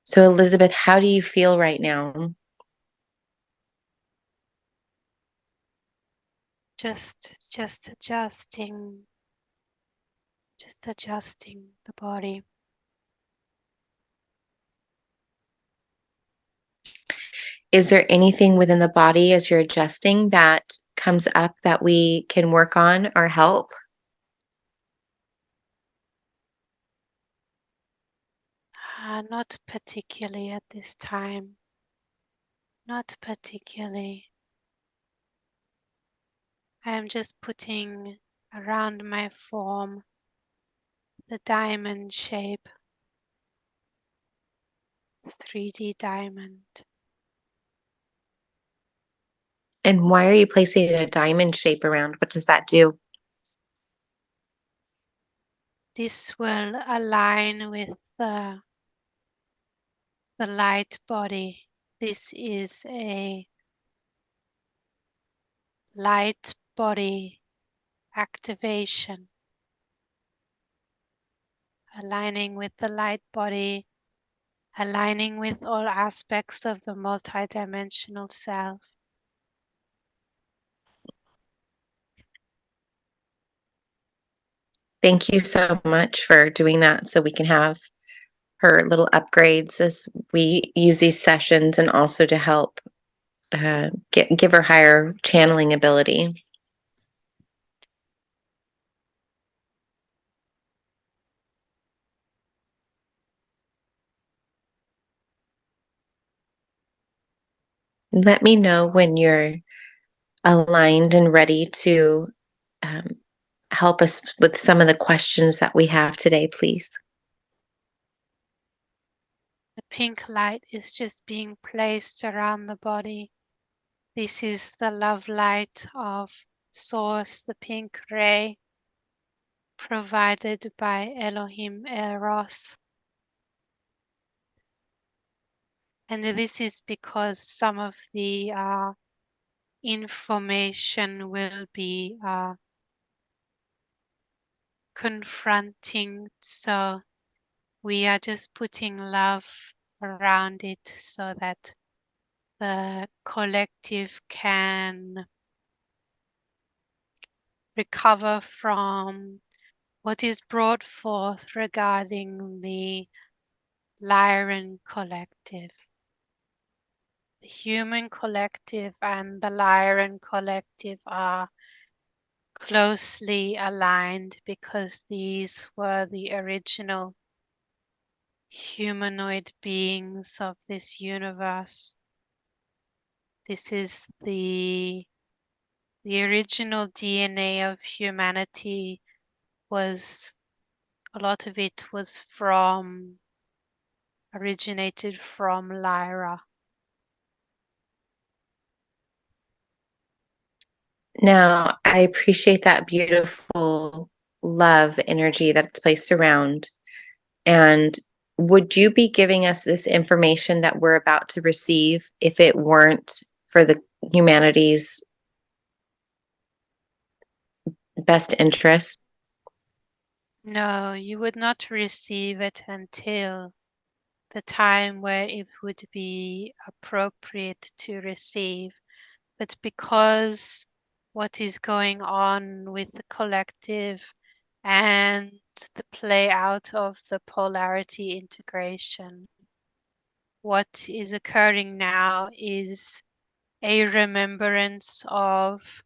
So, Elizabeth, how do you feel right now? Just adjusting the body. Is there anything within the body as you're adjusting that comes up that we can work on or help? Not particularly at this time. Not particularly. I am just putting around my form the diamond shape, 3D diamond. And why are you placing a diamond shape around? What does that do? This will align with the light body. This is a light body activation, aligning with the light body, aligning with all aspects of the multidimensional self. Thank you so much for doing that so we can have her little upgrades as we use these sessions and also to help give her higher channeling ability. Let me know when you're aligned and ready to um, help us with some of the questions that we have today, please. The pink light is just being placed around the body. This is the love light of Source, the pink ray provided by Elohim Eros. And this is because some of the information will be confronting. So we are just putting love around it so that the collective can recover from what is brought forth regarding the Lyran collective. The human collective and the Lyran collective are closely aligned because these were the original humanoid beings of this universe. This is the original DNA of humanity. Was a lot of it was originated from Lyra. Now, I appreciate that beautiful love energy that it's placed around. And would you be giving us this information that we're about to receive if it weren't for the humanity's best interest? No, you would not receive it until the time where it would be appropriate to receive. But because what is going on with the collective and the play out of the polarity integration, what is occurring now is a remembrance of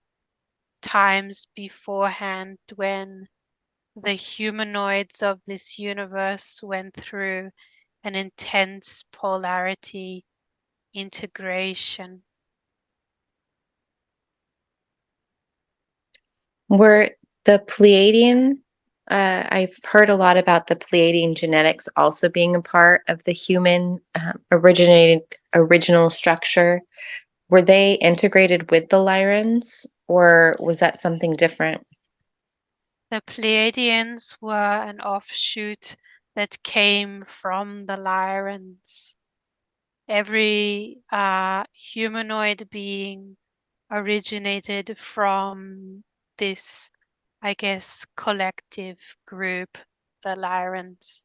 times beforehand when the humanoids of this universe went through an intense polarity integration. Were the Pleiadian, I've heard a lot about the Pleiadian genetics also being a part of the human originated original structure. Were they integrated with the Lyrans, or was that something different? The Pleiadians were an offshoot that came from the Lyrans. Every humanoid being originated from this, I guess, collective group, the Lyrans.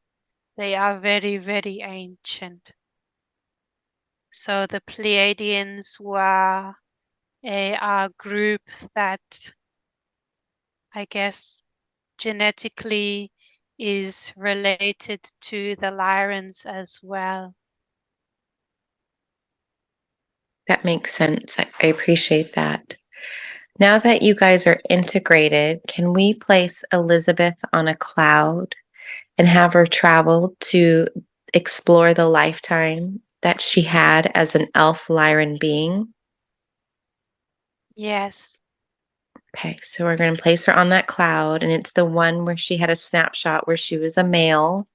They are very, very ancient. So the Pleiadians were a group that I guess genetically is related to the Lyrans as well. That makes sense. I appreciate that. Now that you guys are integrated, can we place Elizabeth on a cloud and have her travel to explore the lifetime that she had as an elf Lyran being? Yes. Okay, so we're going to place her on that cloud, and it's the one where she had a snapshot where she was a male.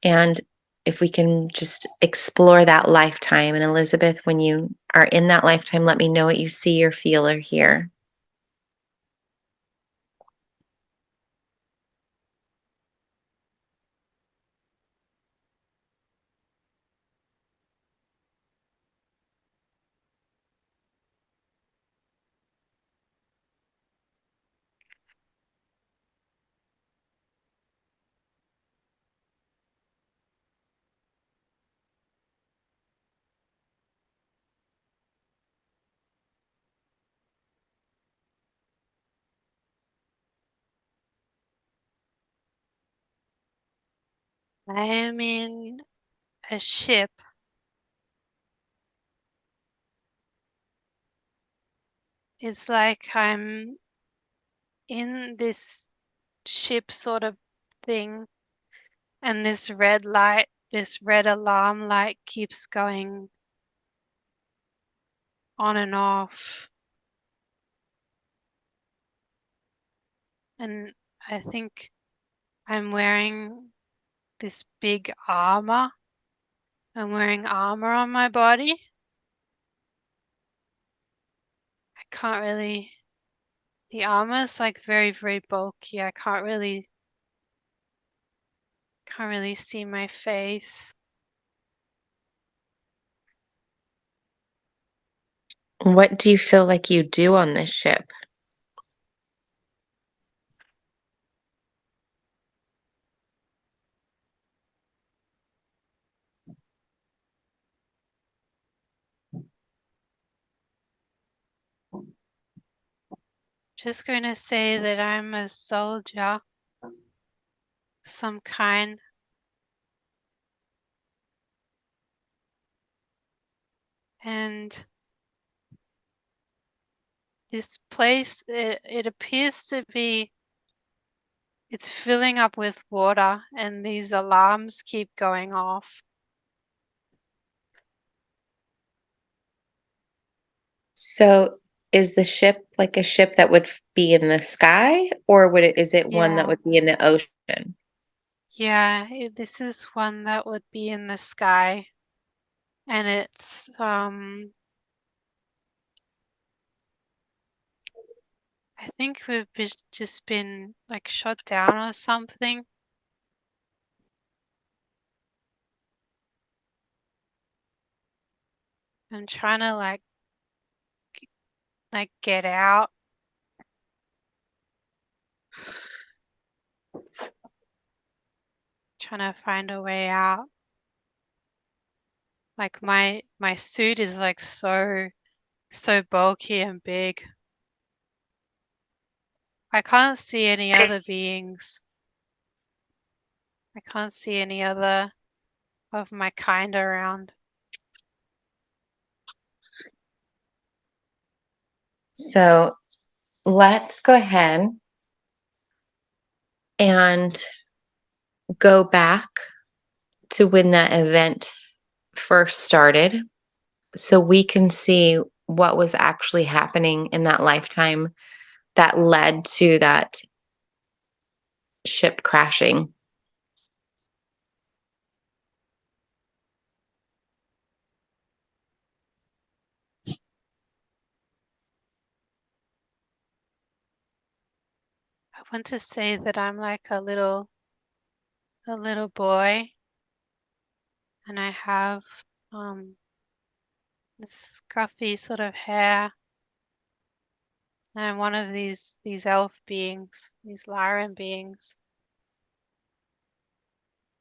And if we can just explore that lifetime. And Elizabeth, when you are in that lifetime, let me know what you see or feel or hear. I am in a ship. It's like I'm in this ship sort of thing, and this red light, this red alarm light keeps going on and off. And I think I'm wearing this big armor. I'm wearing armor on my body. I can't really, the armor is like very, very bulky. I can't really see my face. What do you feel like you do on this ship? Just going to say that I'm a soldier, some kind. And this place, it appears to be, it's filling up with water, and these alarms keep going off. So, is the ship like a ship that would be in the sky, or is it one that Yeah, would be in the ocean? yeah, this is one that would be in the sky. And it's, I think just been like shot down or something. I'm trying to like get out. Trying to find a way out. Like my suit is like so bulky and big. I can't see any other beings. I can't see any other of my kind around. So, let's go ahead and go back to when that event first started so we can see what was actually happening in that lifetime that led to that ship crashing. I want to say that I'm like a little boy, and I have um this scruffy sort of hair. And I'm one of these elf beings, these Lyran beings.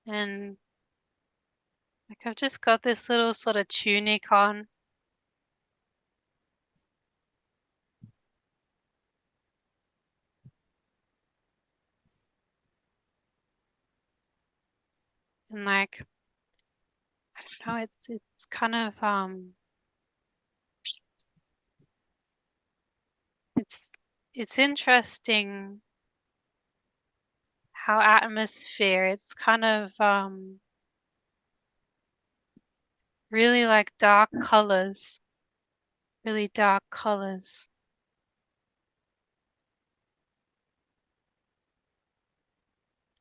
And I Like I've just got this little sort of tunic on. And like, I don't know, it's kind of it's it's interesting how atmosphere, it's kind of really like dark colors, really dark colors.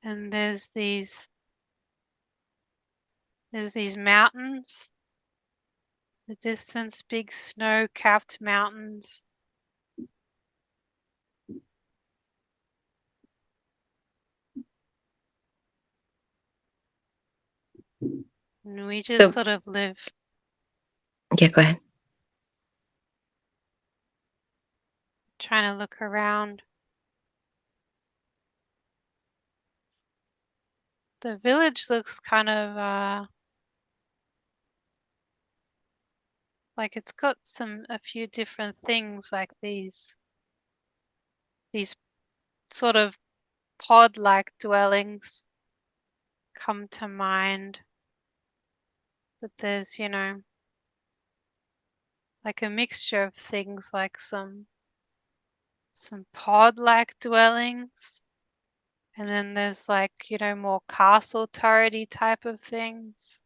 And there's these mountains, the distance, big snow-capped mountains. And we just So, sort of live, yeah, go ahead. trying to look around. The village looks kind of like it's got a few different things, like these sort of pod-like dwellings come to mind. But there's, like a mixture of things, like some pod-like dwellings, and then there's like, more castle turrety type of things.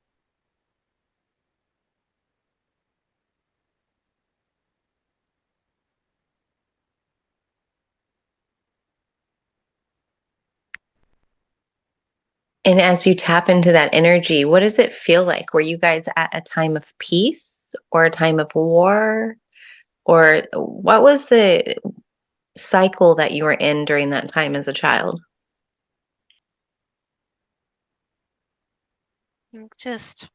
And as you tap into that energy, what does it feel like? Were you guys at a time of peace or a time of war? Or what was the cycle that you were in during that time as a child? Just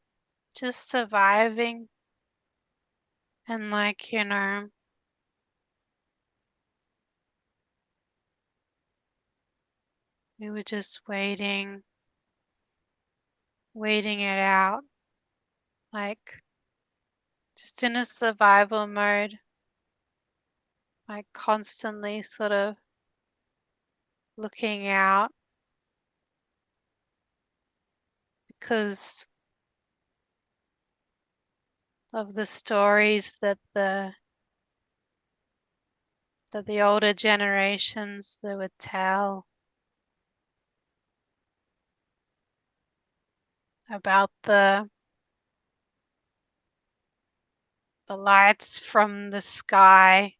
surviving, and like, we were just waiting it out, like just in a survival mode, like constantly sort of looking out, because of the stories that the older generations they would tell about the lights from the sky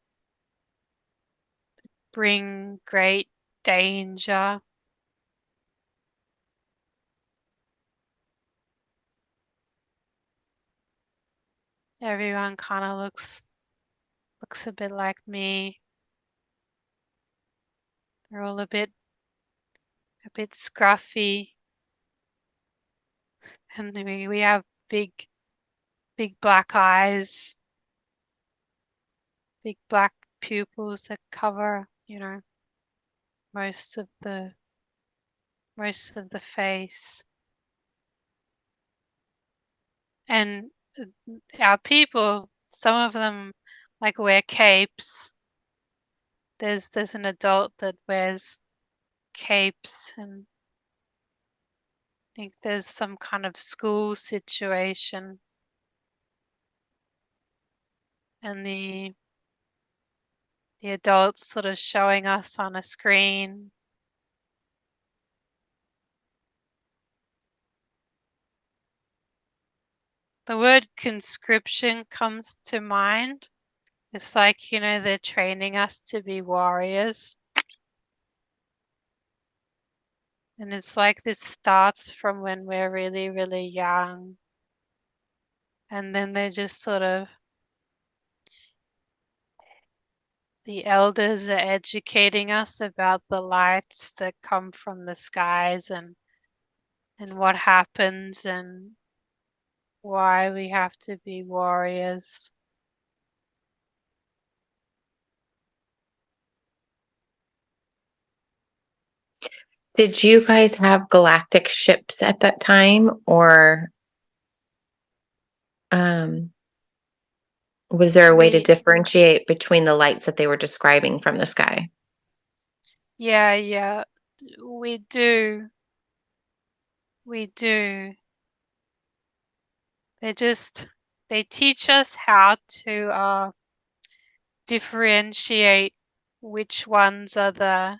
bring great danger. Everyone kind of looks a bit like me. They're all a bit scruffy, and we have big black eyes, big black pupils that cover, most of the face. And our people, some of them like wear capes. There's an adult that wears capes, and I think there's some kind of school situation, and the adults sort of showing us on a screen. The word conscription comes to mind. It's like, they're training us to be warriors. And it's like this starts from when we're really, really young. And then they're just sort of, the elders are educating us about the lights that come from the skies, and what happens, and why we have to be warriors. Did you guys have galactic ships at that time, or Um, was there a way to We, differentiate between the lights that they were describing from the sky? yeah, we do. We do. They teach us how to differentiate which ones are the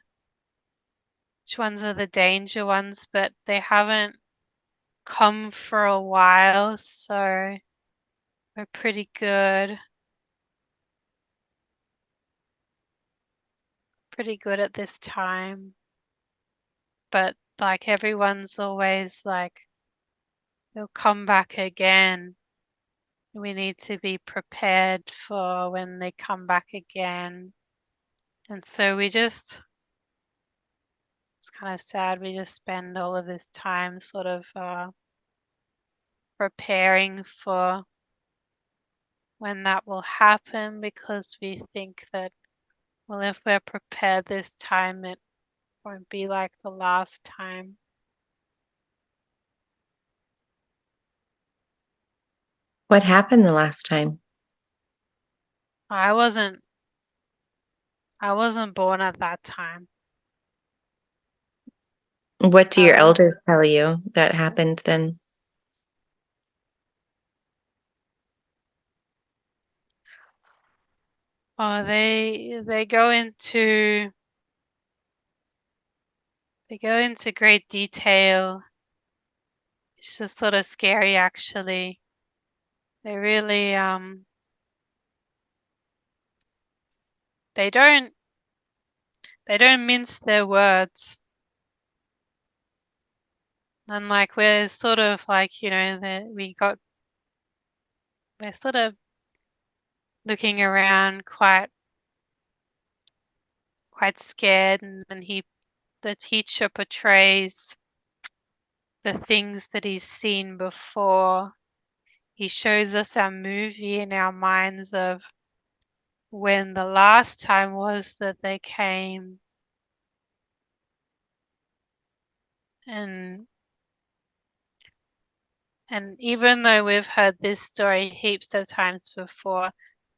danger ones, but they haven't come for a while, so we're pretty good at this time. But like everyone's always like, they'll come back again. We need to be prepared for when they come back again. And so it's kind of sad. We just spend all of this time sort of preparing for when that will happen, because we think that, well, if we're prepared this time, it won't be like the last time. What happened the last time? I wasn't I wasn't born at that time. What do I your was elders tell you that happened then? Oh, they go into great detail. It's just sort of scary, actually. They really they don't they don't mince their words. And like we're sort of like, we're sort of looking around quite scared, and then the teacher portrays the things that he's seen before. He shows us our movie in our minds of when the last time was that they came. And and even though we've heard this story heaps of times before,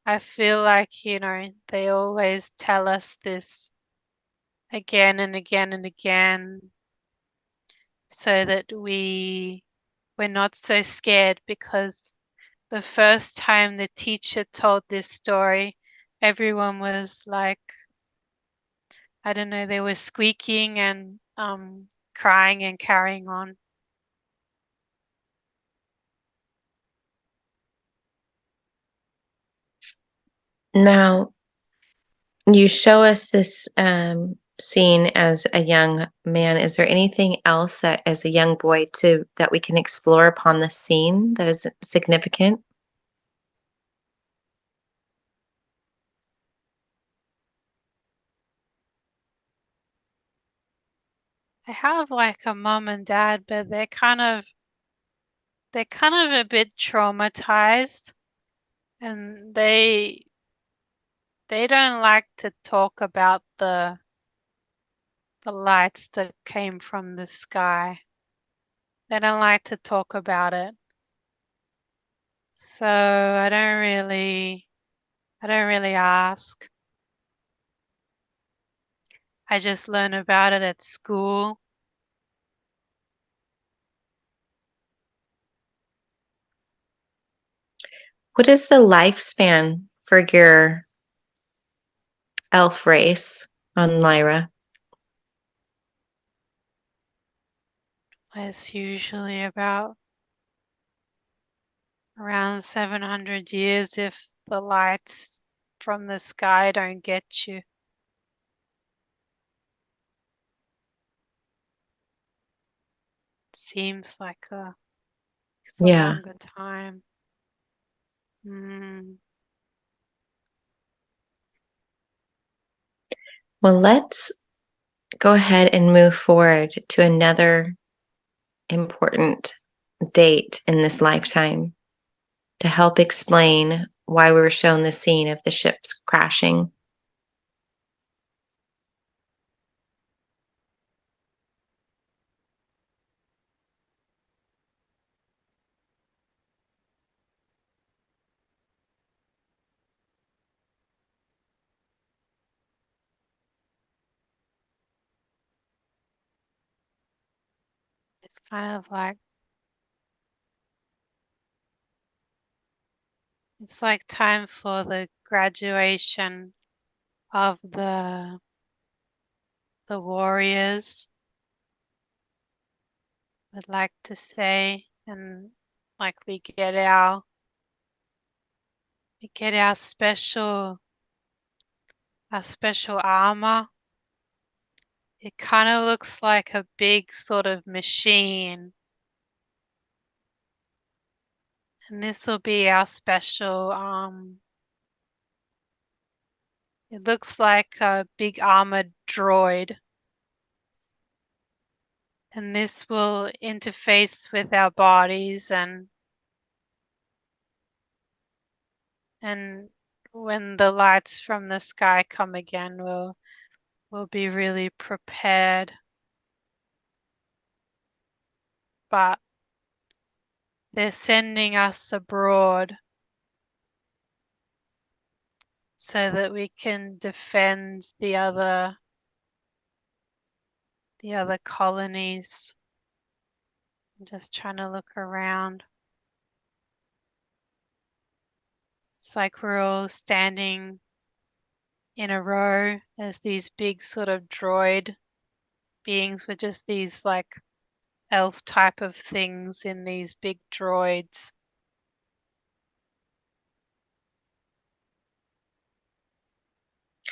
I feel like, they always tell us this again and again and again, so that we're not so scared, because the first time the teacher told this story, everyone was like, I don't know, they were squeaking and crying and carrying on. Now, you show us this scene as a young man. Is there anything else that, as a young boy, to that we can explore upon the scene that is significant? I have like a mom and dad, but they're kind of a bit traumatized, and they don't like to talk about the lights that came from the sky. They don't like to talk about it. So I don't really ask. I just learn about it at school. What is the lifespan for your elf race on Lyra? It's usually about around 700 years if the lights from the sky don't get you. Seems like it's a Yeah. longer time. Mm. Well, let's go ahead and move forward to another important date in this lifetime to help explain why we were shown the scene of the ships crashing. It's kind of like, it's like time for the graduation of the warriors, I'd like to say, and like we get our special armor. It kind of looks like a big sort of machine. And this will be our special, it looks like a big armored droid. And this will interface with our bodies and when the lights from the sky come again, we'll be really prepared. But they're sending us abroad so that we can defend the other colonies. I'm just trying to look around. It's like we're all standing in a row as these big sort of droid beings with just these like elf type of things in these big droids.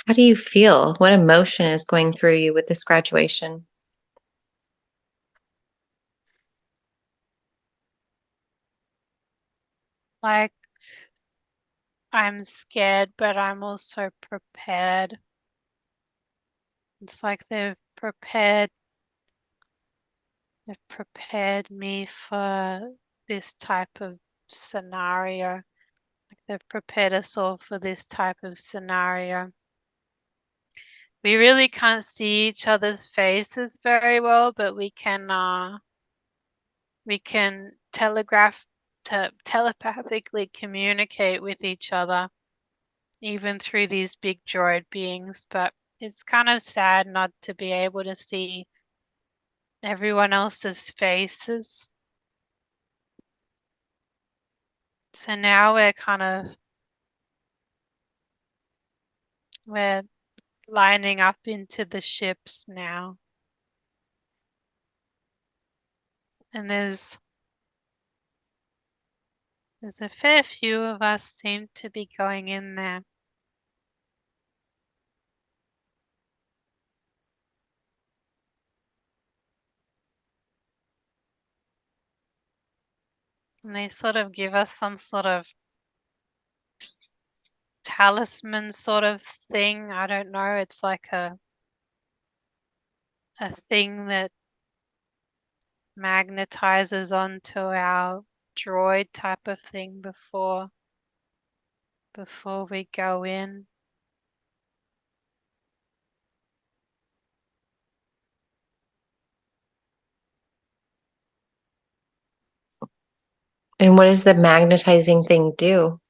How do you feel? What emotion is going through you with this graduation? Like I'm scared, but I'm also prepared. It's like they've prepared me for this type of scenario. Like they've prepared us all for this type of scenario. We really can't see each other's faces very well, but we can telepathically communicate with each other, even through these big droid beings. But it's kind of sad not to be able to see everyone else's faces. So now we're lining up into the ships now. And there's a fair few of us seem to be going in there. And they sort of give us some sort of talisman sort of thing. I don't know. It's like a thing that magnetizes onto our droid type of thing before we go in. And what does the magnetizing thing do?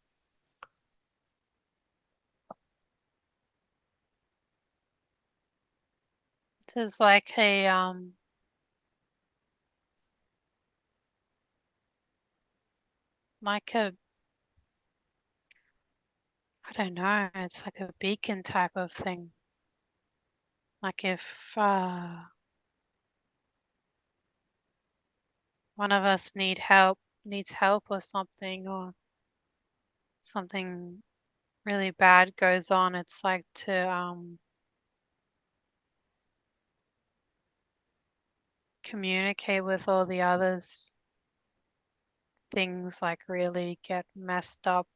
This is like a I don't know, it's like a beacon type of thing. Like if one of us needs help or something really bad goes on, it's like to communicate with all the others. Things like really get messed up.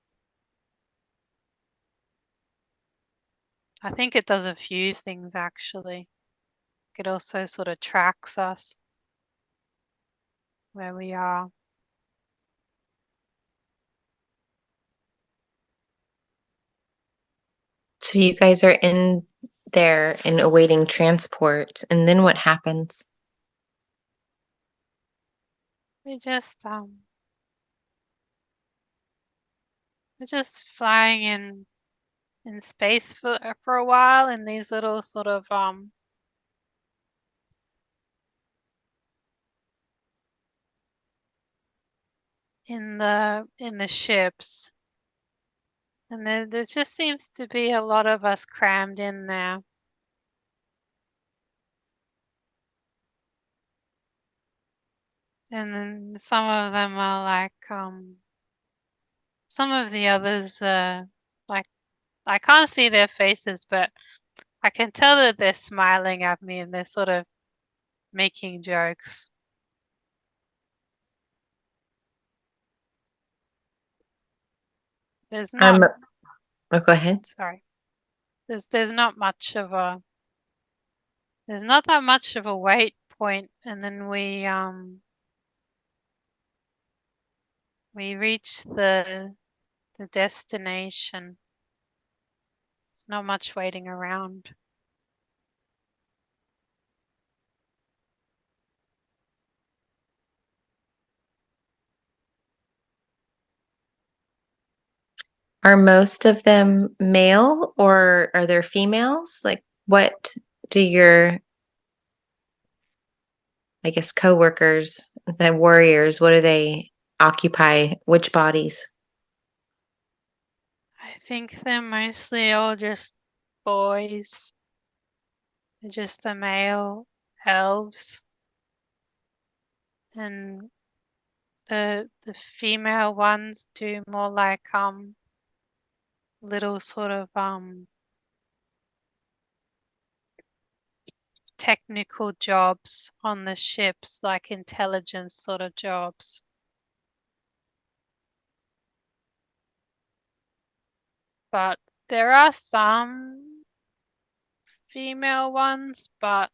I think it does a few things actually. It also sort of tracks us where we are. So you guys are in there and awaiting transport, and then what happens? We just we're just flying in space for a while in these little sort of in the ships, and there just seems to be a lot of us crammed in there. And then some of them are like, some of the others, like, I can't see their faces, but I can tell that they're smiling at me and they're sort of making jokes. There's Um, not, oh, go ahead. sorry, there's not much of a, there's not that much of a wait point, and then we reach the destination. There's not much waiting around. Are most of them male or are there females? Like, what do your, I guess, coworkers, the warriors, what do they occupy? Which bodies? I think they're mostly all just boys. They're just the male elves, and the female ones do more like little sort of technical jobs on the ships, like intelligence sort of jobs. But there are some female ones, but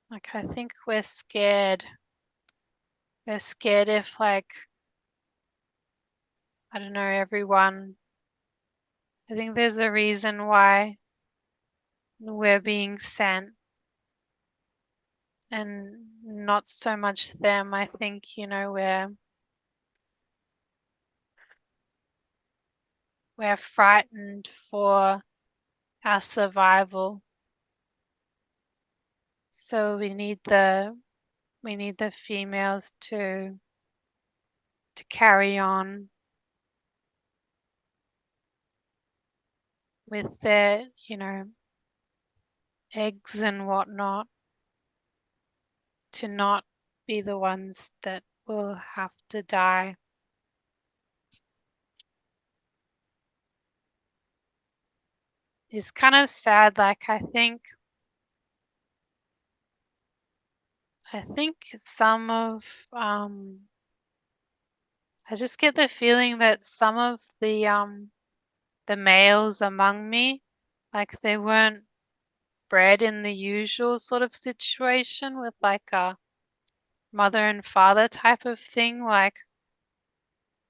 like I think we're scared. We're scared if like, I don't know, everyone, I think there's a reason why we're being sent and not so much them. I think, we're frightened for our survival. So we need the females to carry on with their, eggs and whatnot, to not be the ones that will have to die. It's kind of sad. Like I think some of I just get the feeling that some of the males among me, like they weren't bred in the usual sort of situation with like a mother and father type of thing. Like,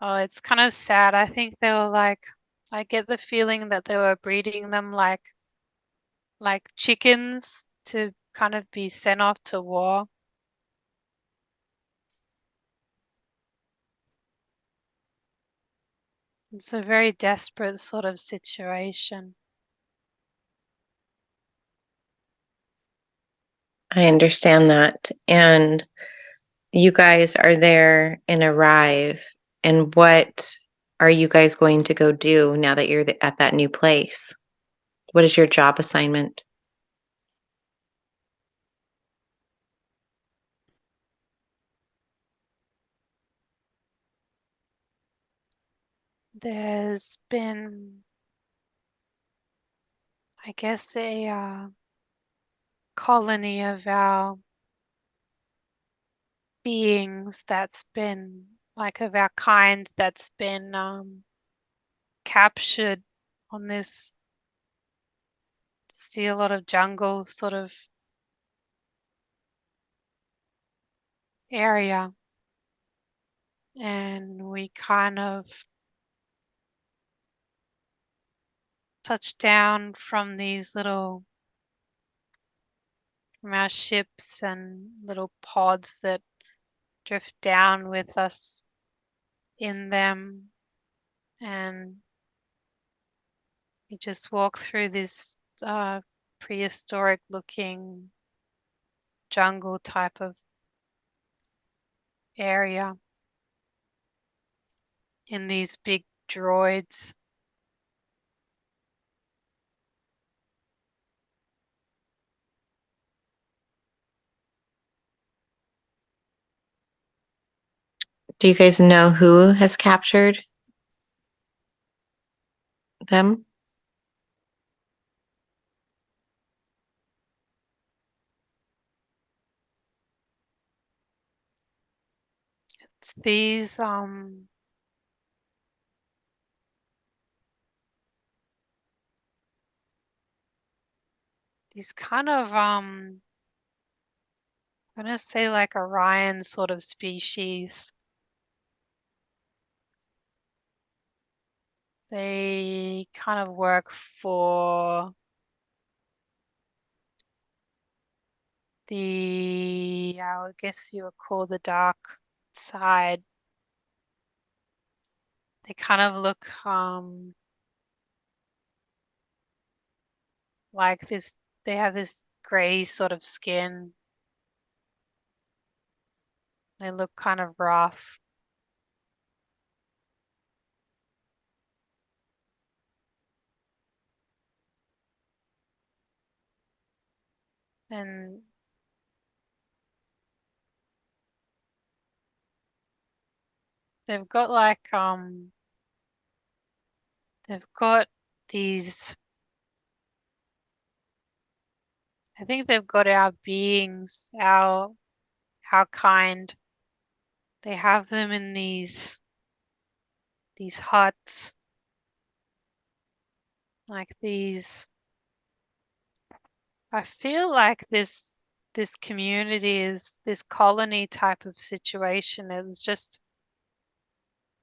oh, it's kind of sad. I think they were like, I get the feeling that they were breeding them like chickens to kind of be sent off to war. It's a very desperate sort of situation. I understand that. And you guys are there and arrive. And what are you guys going to go do now that you're at that new place? What is your job assignment? There's been, I guess, a colony of our beings that's been, like, of our kind that's been captured on this, see a lot of jungle sort of area. And we kind of touched down from our ships and little pods that drift down with us in them, and you just walk through this prehistoric looking jungle type of area in these big droids. Do you guys know who has captured them? It's these kind of I'm gonna say like Orion sort of species. They kind of work for I guess you would call the dark side. They kind of look like this. They have this gray sort of skin. They look kind of rough. And they've got like they've got these, I think they've got our beings, our kind. They have them in these huts, like these. I feel like this community is this colony type of situation. It's just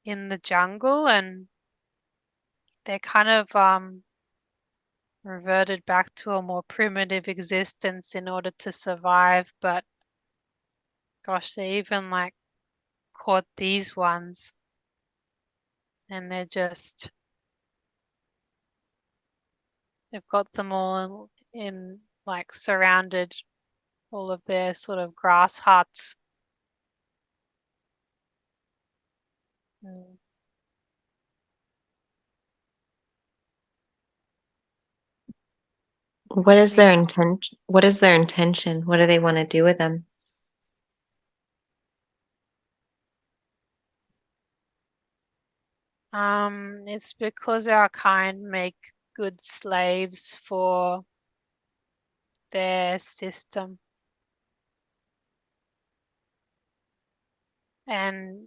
in the jungle, and they're kind of reverted back to a more primitive existence in order to survive. But gosh, they even like caught these ones, and they've got them all in like surrounded all of their sort of grass huts. Mm. What is their They intention? What is their intention? What do they want to do with them? It's because our kind make good slaves for their system, and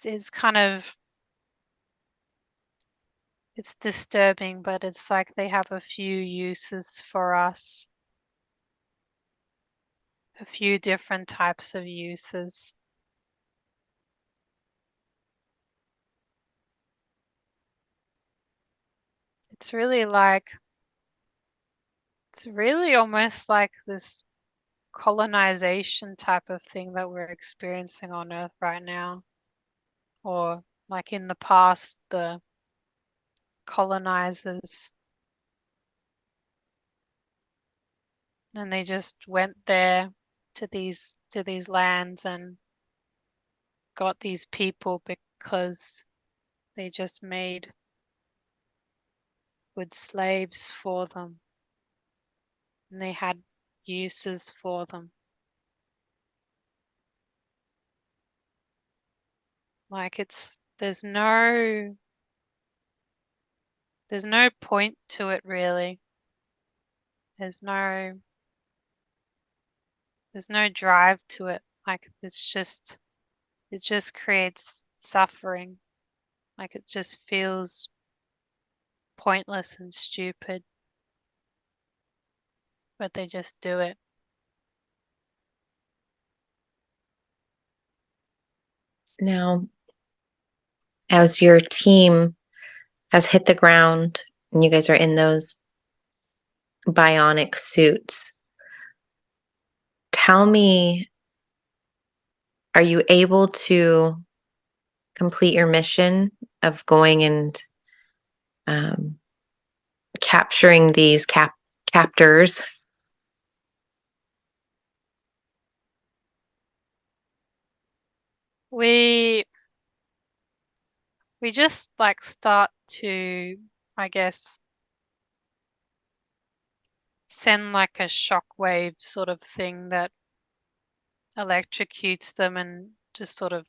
it's kind of, it's disturbing, but it's like they have a few uses for us, a few different types of uses. It's really like, it's really almost like this colonization type of thing that we're experiencing on Earth right now, or like in the past, the colonizers, and they just went there to these lands and got these people because they just made good slaves for them, and they had uses for them. Like there's no point to it really. There's no there's no drive to it. Like it just creates suffering. Like it just feels pointless and stupid, but they just do it. Now, as your team has hit the ground and you guys are in those bionic suits, tell me, are you able to complete your mission of going and um, capturing these captors? we just like start to, I guess, send like a shockwave sort of thing that electrocutes them and just sort of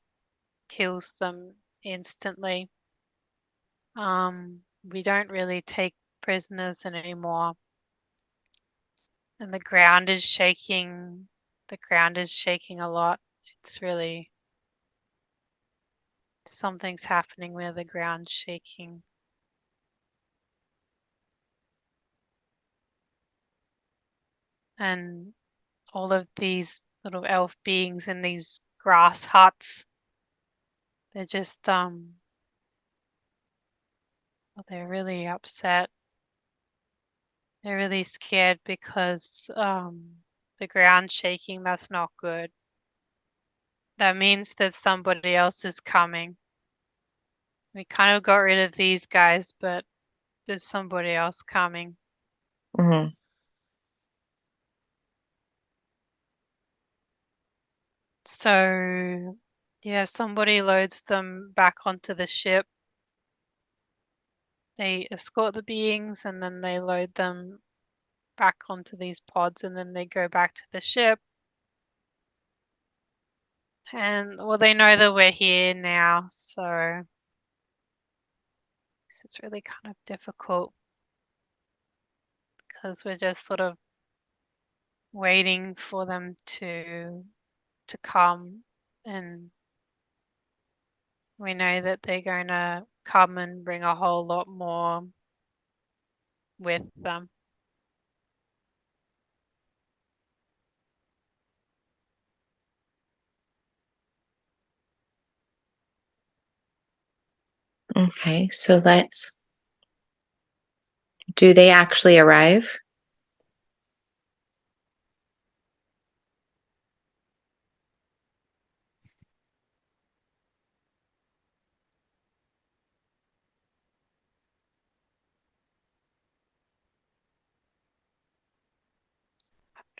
kills them instantly. We don't really take prisoners anymore, and the ground is shaking. The ground is shaking a lot. It's really something's happening where the ground's shaking. And all of these little elf beings in these grass huts, they're just they're really upset. They're really scared because the ground's shaking. That's not good. That means that somebody else is coming. We kind of got rid of these guys, but there's somebody else coming. Mhm. So, yeah, somebody loads them back onto the ship. They escort the beings and then they load them back onto these pods and then they go back to the ship. And well, they know that we're here now, so it's really kind of difficult because we're just sort of waiting for them to come, and we know that they're going to come and bring a whole lot more with them. Okay, so do they actually arrive?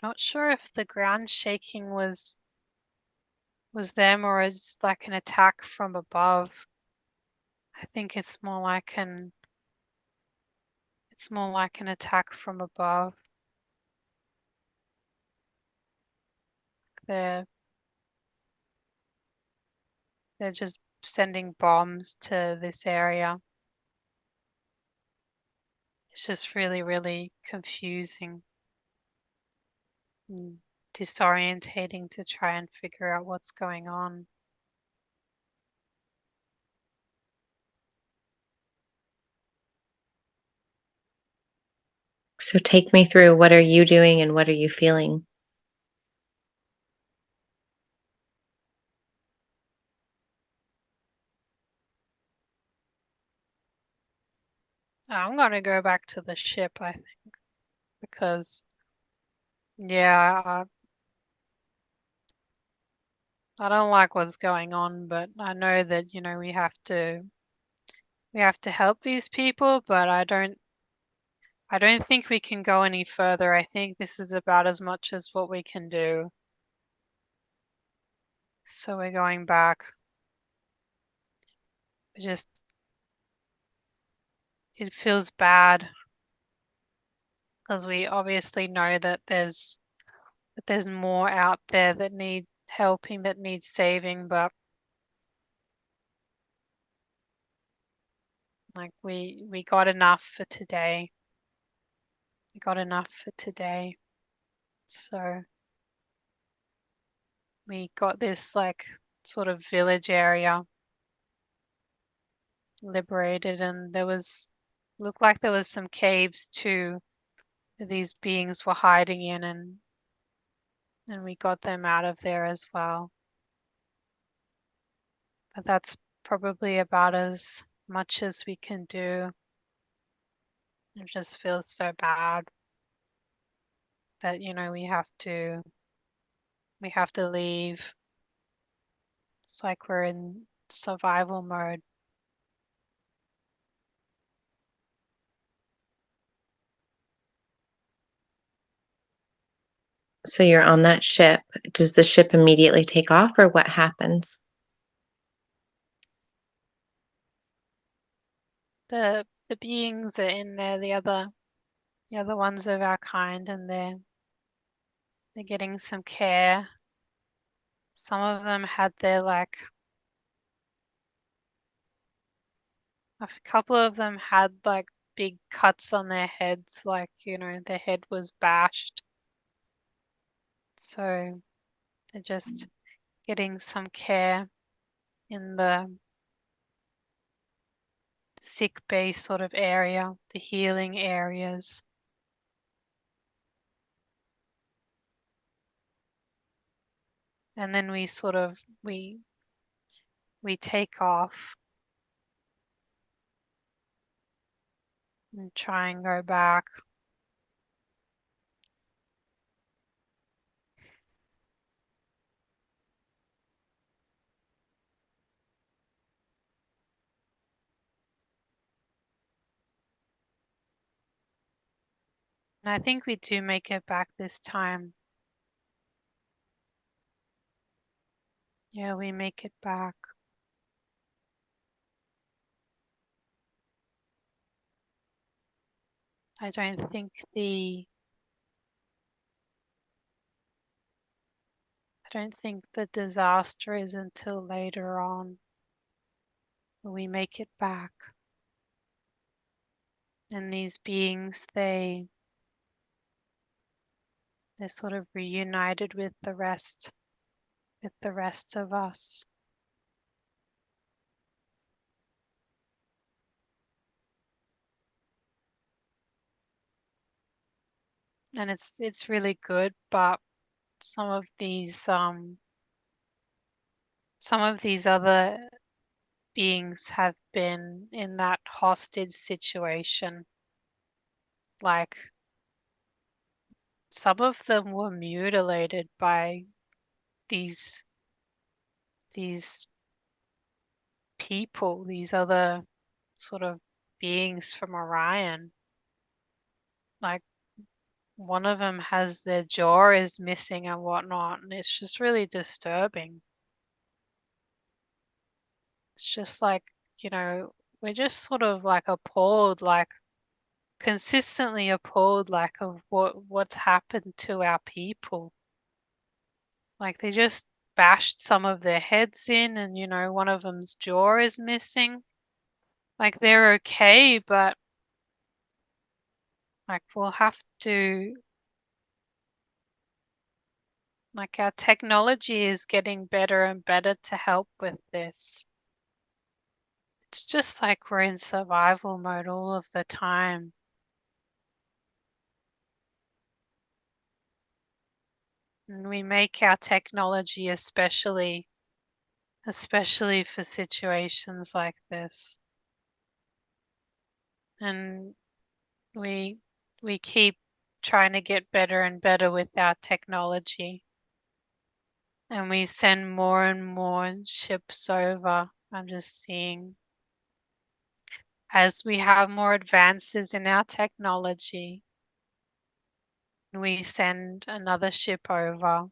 Not sure if the ground shaking was them or is like an attack from above. I think it's more like an attack from above. They're they're just sending bombs to this area. It's just really, really confusing and disorientating to try and figure out what's going on. So take me through, what are you doing and what are you feeling? I'm gonna go back to the ship, I think, because yeah, I don't like what's going on, but I know that, we have to help these people, but I don't think we can go any further. I think this is about as much as what we can do. So we're going back. We just It feels bad because we obviously know that there's more out there that need helping, that needs saving, but like we got enough for today. We got enough for today. So we got this like sort of village area liberated, and looked like there was some caves too that these beings were hiding in, and we got them out of there as well. But that's probably about as much as we can do. It just feels so bad that, we have to leave. It's like we're in survival mode. So you're on that ship. Does the ship immediately take off or what happens? the beings are in there, the other ones of our kind, and they're getting some care. Some of them had their a couple of them had big cuts on their heads, their head was bashed. So they're just getting some care in the sick bay sort of area, the healing areas. And then we take off and try and go back. And I think we do make it back this time. Yeah, we make it back. I don't think the disaster is until later on when we make it back. And these beings, they're sort of reunited with the rest of us. And it's really good, but some of these other beings have been in that hostage situation. Like, some of them were mutilated by these people, these other sort of beings from Orion. Like, one of them has their jaw is missing and whatnot, and it's just really disturbing. It's just we're just sort of appalled, consistently appalled, of what's happened to our people. They just bashed some of their heads in, and one of them's jaw is missing. They're okay, but we'll have to, our technology is getting better and better to help with this. It's just we're in survival mode all of the time. And we make our technology especially for situations like this. And we keep trying to get better and better with our technology. And we send more and more ships over. I'm just seeing, as we have more advances in our technology, we send another ship over.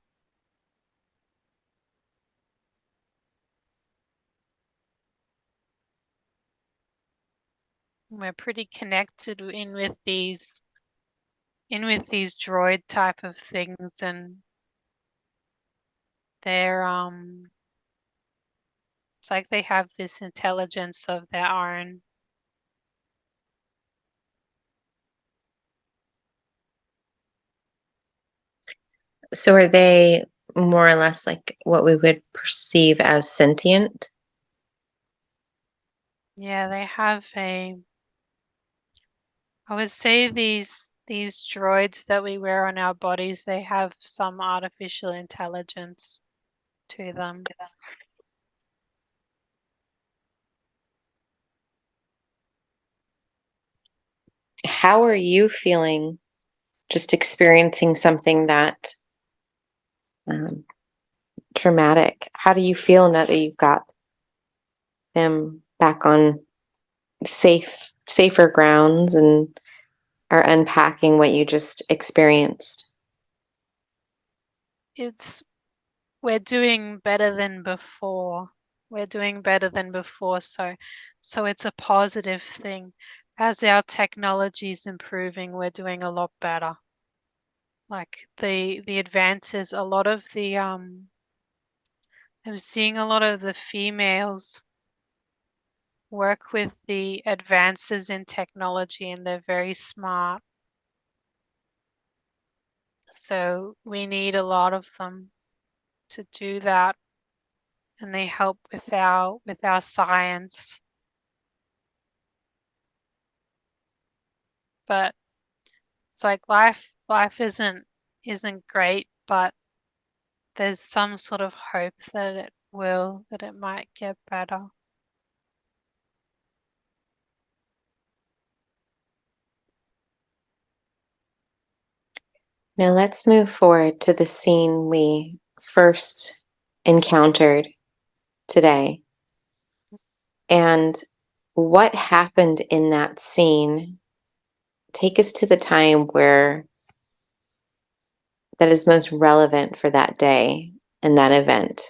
We're pretty connected in with these droid type of things, and they're it's like they have this intelligence of their own. So are they more or less like what we would perceive as sentient? Yeah, they have I would say these droids that we wear on our bodies, they have some artificial intelligence to them. How are you feeling just experiencing something that um, traumatic? How do you feel now that you've got them back on safer grounds and are unpacking what you just experienced? We're doing better than before. We're doing better than before, so it's a positive thing. As our technology is improving, we're doing a lot better. Like the advances, a lot of the I'm seeing a lot of the females work with the advances in technology, and they're very smart. So we need a lot of them to do that, and they help with our science. But it's like life isn't great, but there's some sort of hope that it might get better. Now let's move forward to the scene we first encountered today. And what happened in that scene? Take us to the time where that is most relevant for that day and that event.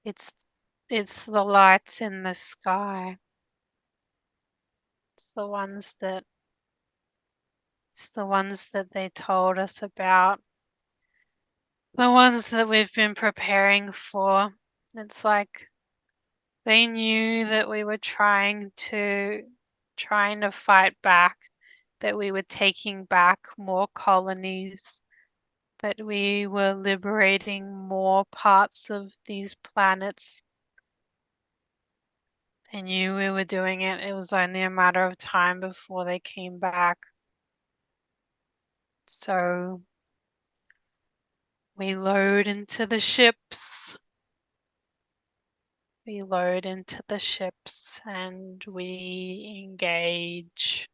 It's the lights in the sky. It's the ones that they told us about. The ones that we've been preparing for. It's like they knew that we were trying to fight back, that we were taking back more colonies, that we were liberating more parts of these planets. They knew we were doing it. It was only a matter of time before they came back. So we load into the ships. We load into the ships and we engage.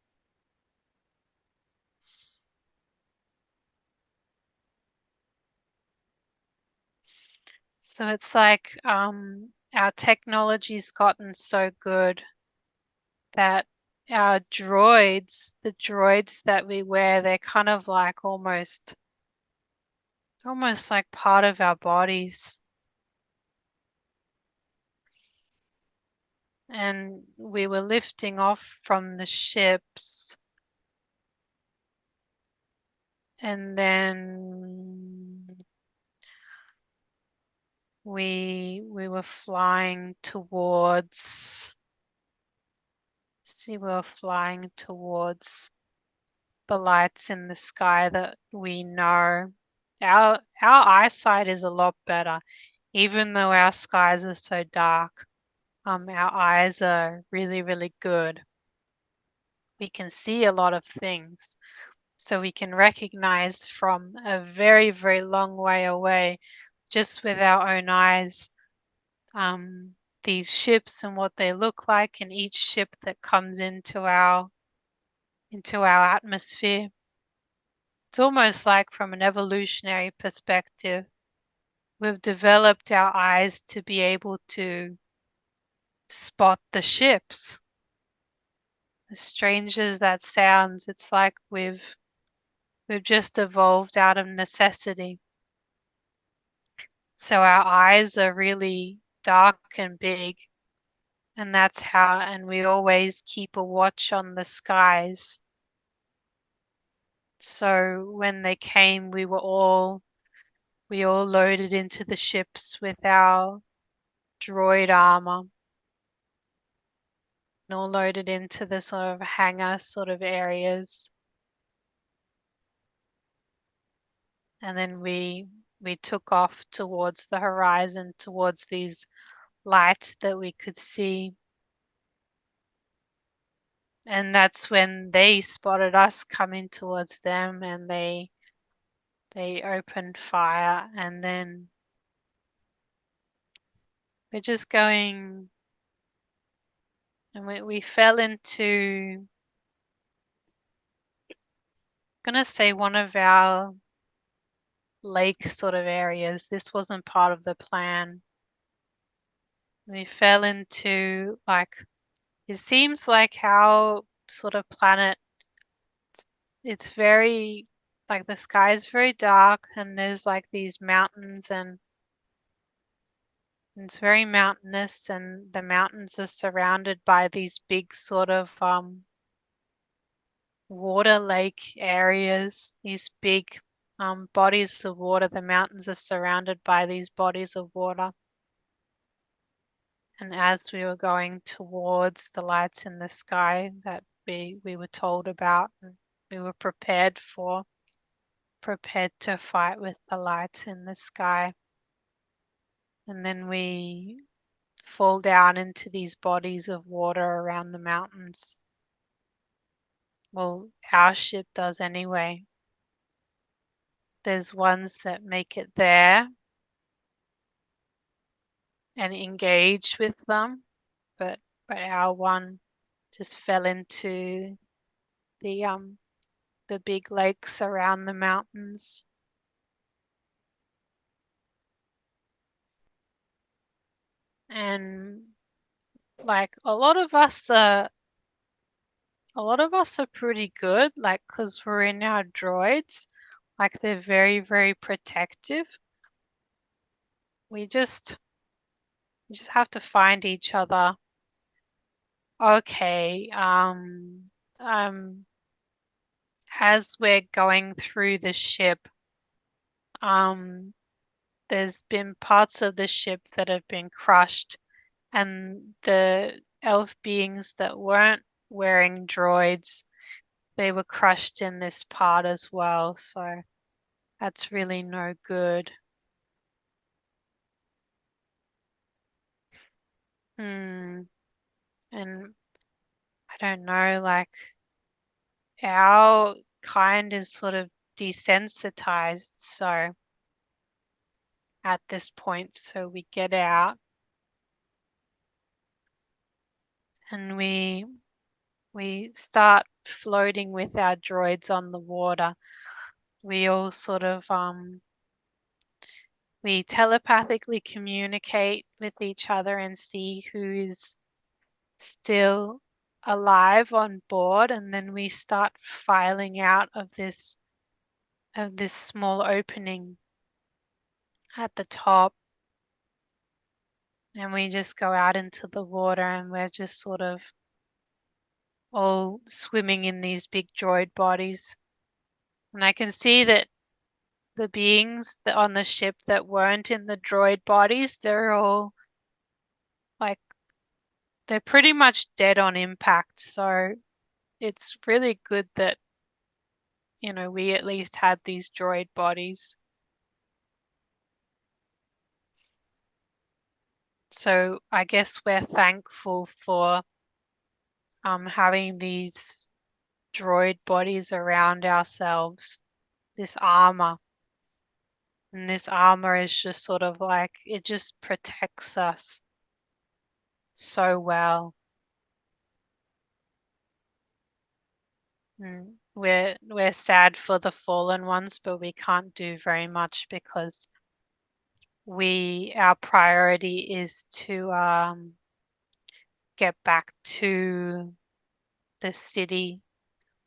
So it's like our technology's gotten so good that our droids, the droids that we wear, they're kind of like almost like part of our bodies. And we were lifting off from the ships, and then we were flying towards the lights in the sky that we know. Our eyesight is a lot better, even though our skies are so dark. Our eyes are really, really good. We can see a lot of things. So we can recognize from a very, very long way away, just with our own eyes, these ships and what they look like, and each ship that comes into our atmosphere. It's almost like from an evolutionary perspective, we've developed our eyes to be able to spot the ships. As strange as that sounds, it's like we've just evolved out of necessity. So our eyes are really dark and big, and and we always keep a watch on the skies. So when they came, we all loaded into the ships with our droid armor, and all loaded into the sort of hangar sort of areas. And then we took off towards the horizon, towards these lights that we could see. And that's when they spotted us coming towards them, and they opened fire, and then we're just going, and we fell into, I'm gonna say, one of our lake sort of areas. This wasn't part of the plan. We fell into, like, it seems like our sort of planet, it's very like the sky is very dark and there's like these mountains and it's very mountainous, and the mountains are surrounded by these big sort of water lake areas, these big bodies of water. The mountains are surrounded by these bodies of water. And as we were going towards the lights in the sky that we were told about, and we were prepared to fight with the lights in the sky. And then we fall down into these bodies of water around the mountains. Well, our ship does anyway. There's ones that make it there and engage with them, but our one just fell into the big lakes around the mountains. And like a lot of us are pretty good, like, because we're in our droids, like they're very, very protective. We just have to find each other. Okay, as we're going through the ship, um, there's been parts of the ship that have been crushed, and the elf beings that weren't wearing droids, they were crushed in this part as well, so that's really no good. And I don't know, like our kind is sort of desensitized, so at this point, so we get out and we start floating with our droids on the water. We all sort of we telepathically communicate with each other and see who is still alive on board, and then we start filing out of this small opening at the top, and we just go out into the water, and we're just sort of all swimming in these big droid bodies. And I can see that the beings that on the ship that weren't in the droid bodies, they're all like, they're pretty much dead on impact. So it's really good that, we at least had these droid bodies. So I guess we're thankful for having these droid bodies around ourselves, this armor. And this armor is just sort of like, it just protects us so well. We're sad for the fallen ones, but we can't do very much because our priority is to get back to the city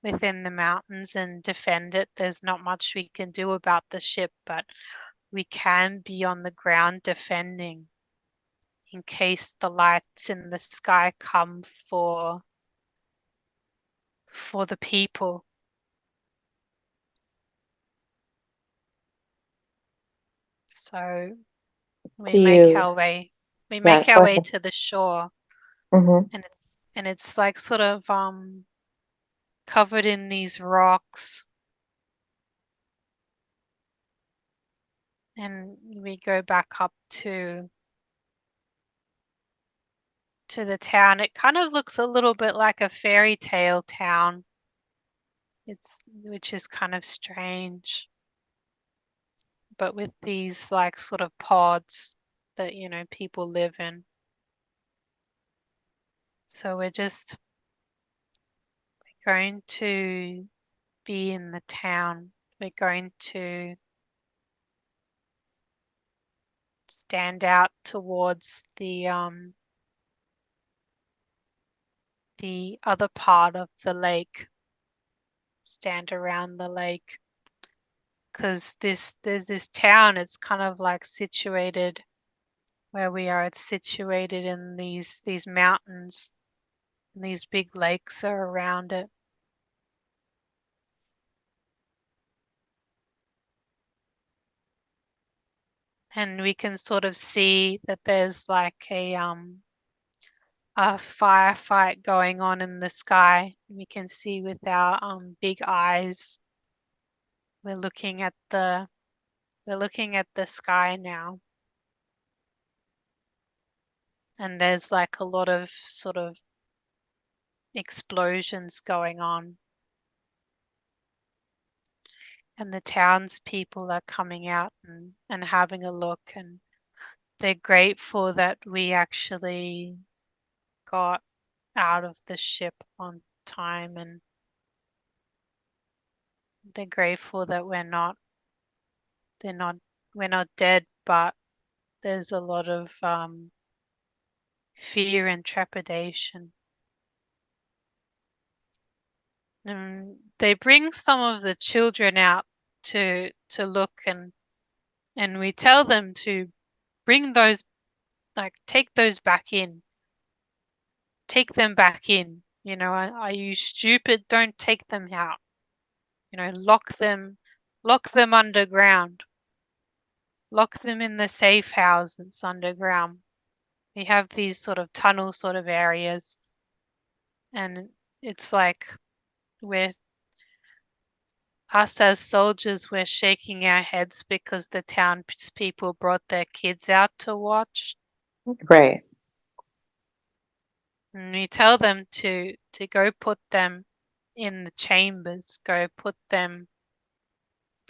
within the mountains and defend it. There's not much we can do about the ship, but we can be on the ground defending in case the lights in the sky come for the people. So we Do make you, our way yeah, go ahead. to the shore, Hmm. and it's like sort of covered in these rocks, and we go back up to the town. It kind of looks a little bit like a fairy tale town. Which is kind of strange, but with these like sort of pods that people live in. So we're just going to be in the town. We're going to stand out towards the other part of the lake, stand around the lake, because there's this town. It's kind of like situated where we are. It's situated in these mountains, and these big lakes are around it. And we can sort of see that there's like a firefight going on in the sky. We can see with our big eyes. We're looking at the sky now, and there's like a lot of sort of explosions going on, and the townspeople are coming out and having a look, and they're grateful that we actually got out of the ship on time, and they're grateful that they're not we're not dead, but there's a lot of fear and trepidation. And they bring some of the children out to look, and we tell them to bring those, like, take those back in, take them back in. Are you stupid? Don't take them out. Lock them underground, lock them in the safe houses underground. We have these sort of tunnel sort of areas, and it's like we're us as soldiers, we're shaking our heads because the townspeople brought their kids out to watch. Right. And we tell them to go put them in the chambers, go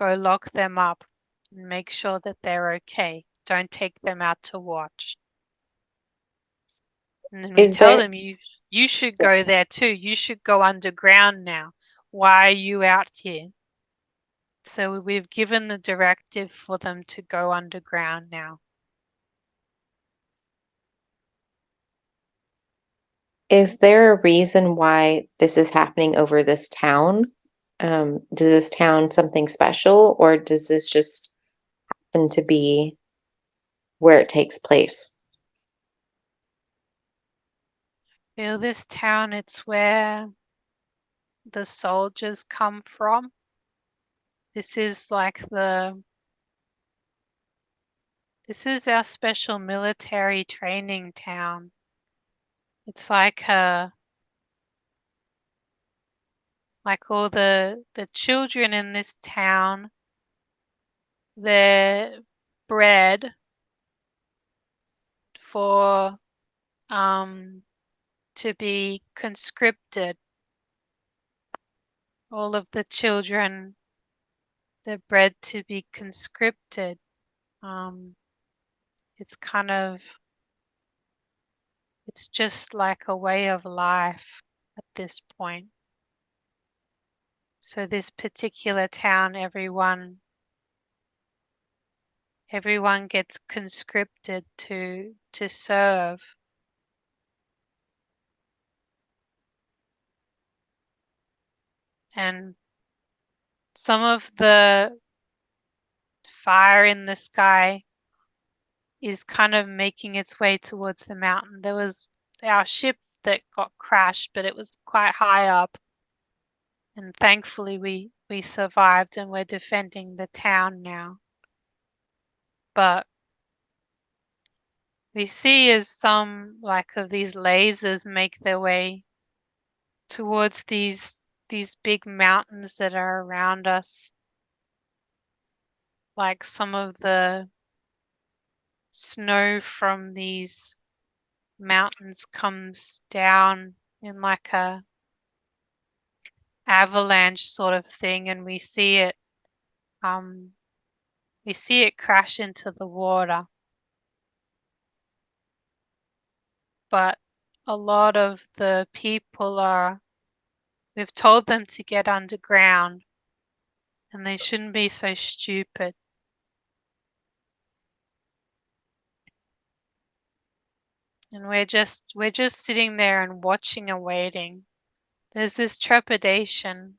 lock them up, and make sure that they're okay. Don't take them out to watch. And then we Is tell there, them, you should go there too. You should go underground now. Why are you out here? So we've given the directive for them to go underground now. is there a reason why this is happening over this town? Does this town something special, or does this just happen to be where it takes place? Feel this town, it's where the soldiers come from. This is this is our special military training town. It's like all the children in this town, they're bred for to be conscripted. All of the children, they're bred to be conscripted. It's kind of, it's just like a way of life at this point. So this particular town, everyone gets conscripted to serve. And some of the fire in the sky is kind of making its way towards the mountain. There was our ship that got crashed, but it was quite high up. And thankfully we survived, and we're defending the town now. But we see as some of these lasers make their way towards these big mountains that are around us. Like some of the snow from these mountains comes down in like a avalanche sort of thing, and we see it crash into the water. But a lot of the people we've told them to get underground, and they shouldn't be so stupid. And we're just sitting there and watching and waiting. There's this trepidation.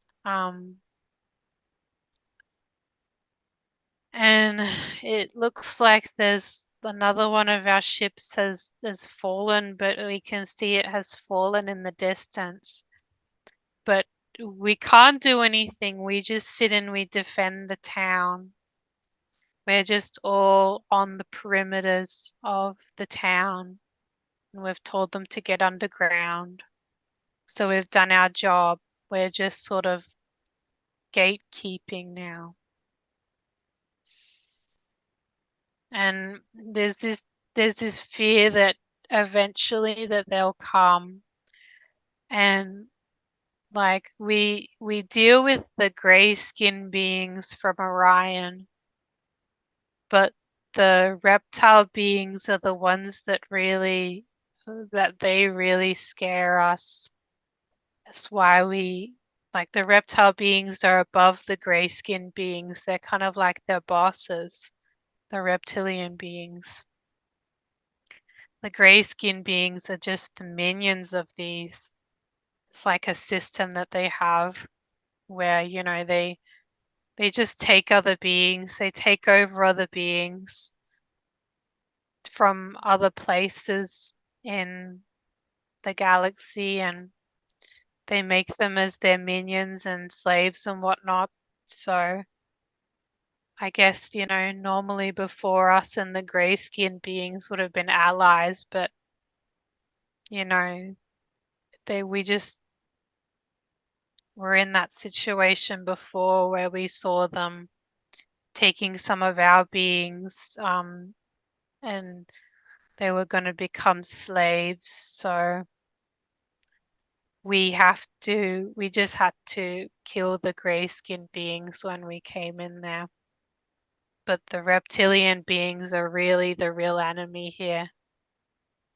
And it looks like there's another one of our ships has fallen, but we can see it has fallen in the distance. But we can't do anything. We just sit and we defend the town. We're just all on the perimeters of the town, and we've told them to get underground. So we've done our job. We're just sort of gatekeeping now. And there's this fear that eventually that they'll come, and like we deal with the gray skin beings from Orion, but the reptile beings are the ones that they really scare us. That's why we like the reptile beings are above the gray skin beings. They're kind of like their bosses, the reptilian beings. The gray skin beings are just the minions of these. It's like a system that they have where, they just take other beings, they take over other beings from other places in the galaxy, and they make them as their minions and slaves and whatnot. So I guess, normally before us and the gray skinned beings would have been allies, but you know, we just were in that situation before where we saw them taking some of our beings, and they were going to become slaves. So we just had to kill the gray skinned beings when we came in there. But the reptilian beings are really the real enemy here.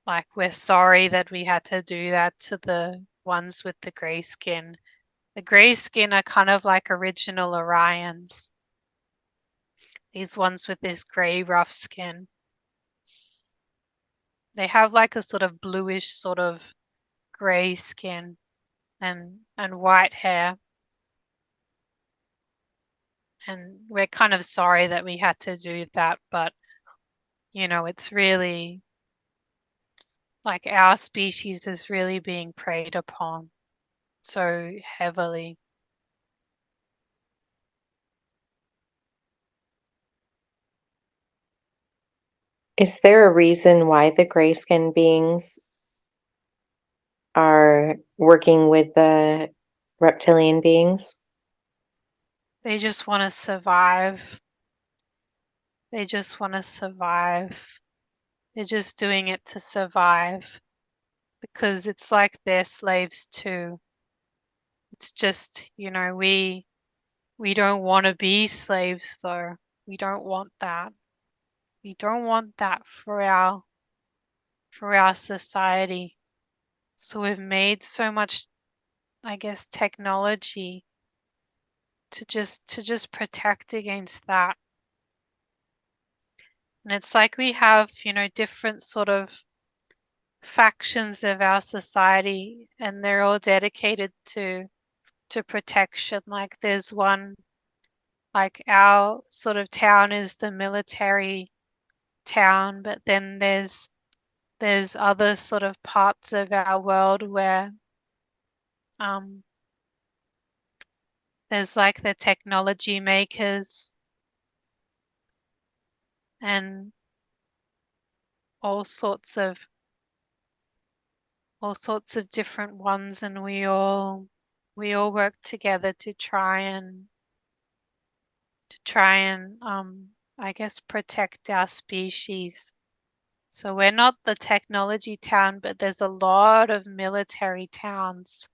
Like, we're sorry that we had to do that to the ones with the gray skin. The gray skin are kind of like original Orions. These ones with this gray rough skin. They have like a sort of bluish sort of gray skin and white hair. And we're kind of sorry that we had to do that, but it's really like our species is really being preyed upon so heavily. Is there a reason why the gray skin beings are working with the reptilian beings? They just want to survive. They just want to survive. They're just doing it to survive because it's like they're slaves too. It's just, we don't want to be slaves though. We don't want that. We don't want that for our society. So we've made so much, I guess, technology to just protect against that. And it's like we have, different sort of factions of our society, and they're all dedicated to protection. Like there's one, like our sort of town is the military town, but then there's other sort of parts of our world where um there's like the technology makers and all sorts of different ones, and we all work together to try and I guess protect our species. So we're not the technology town, but there's a lot of military towns.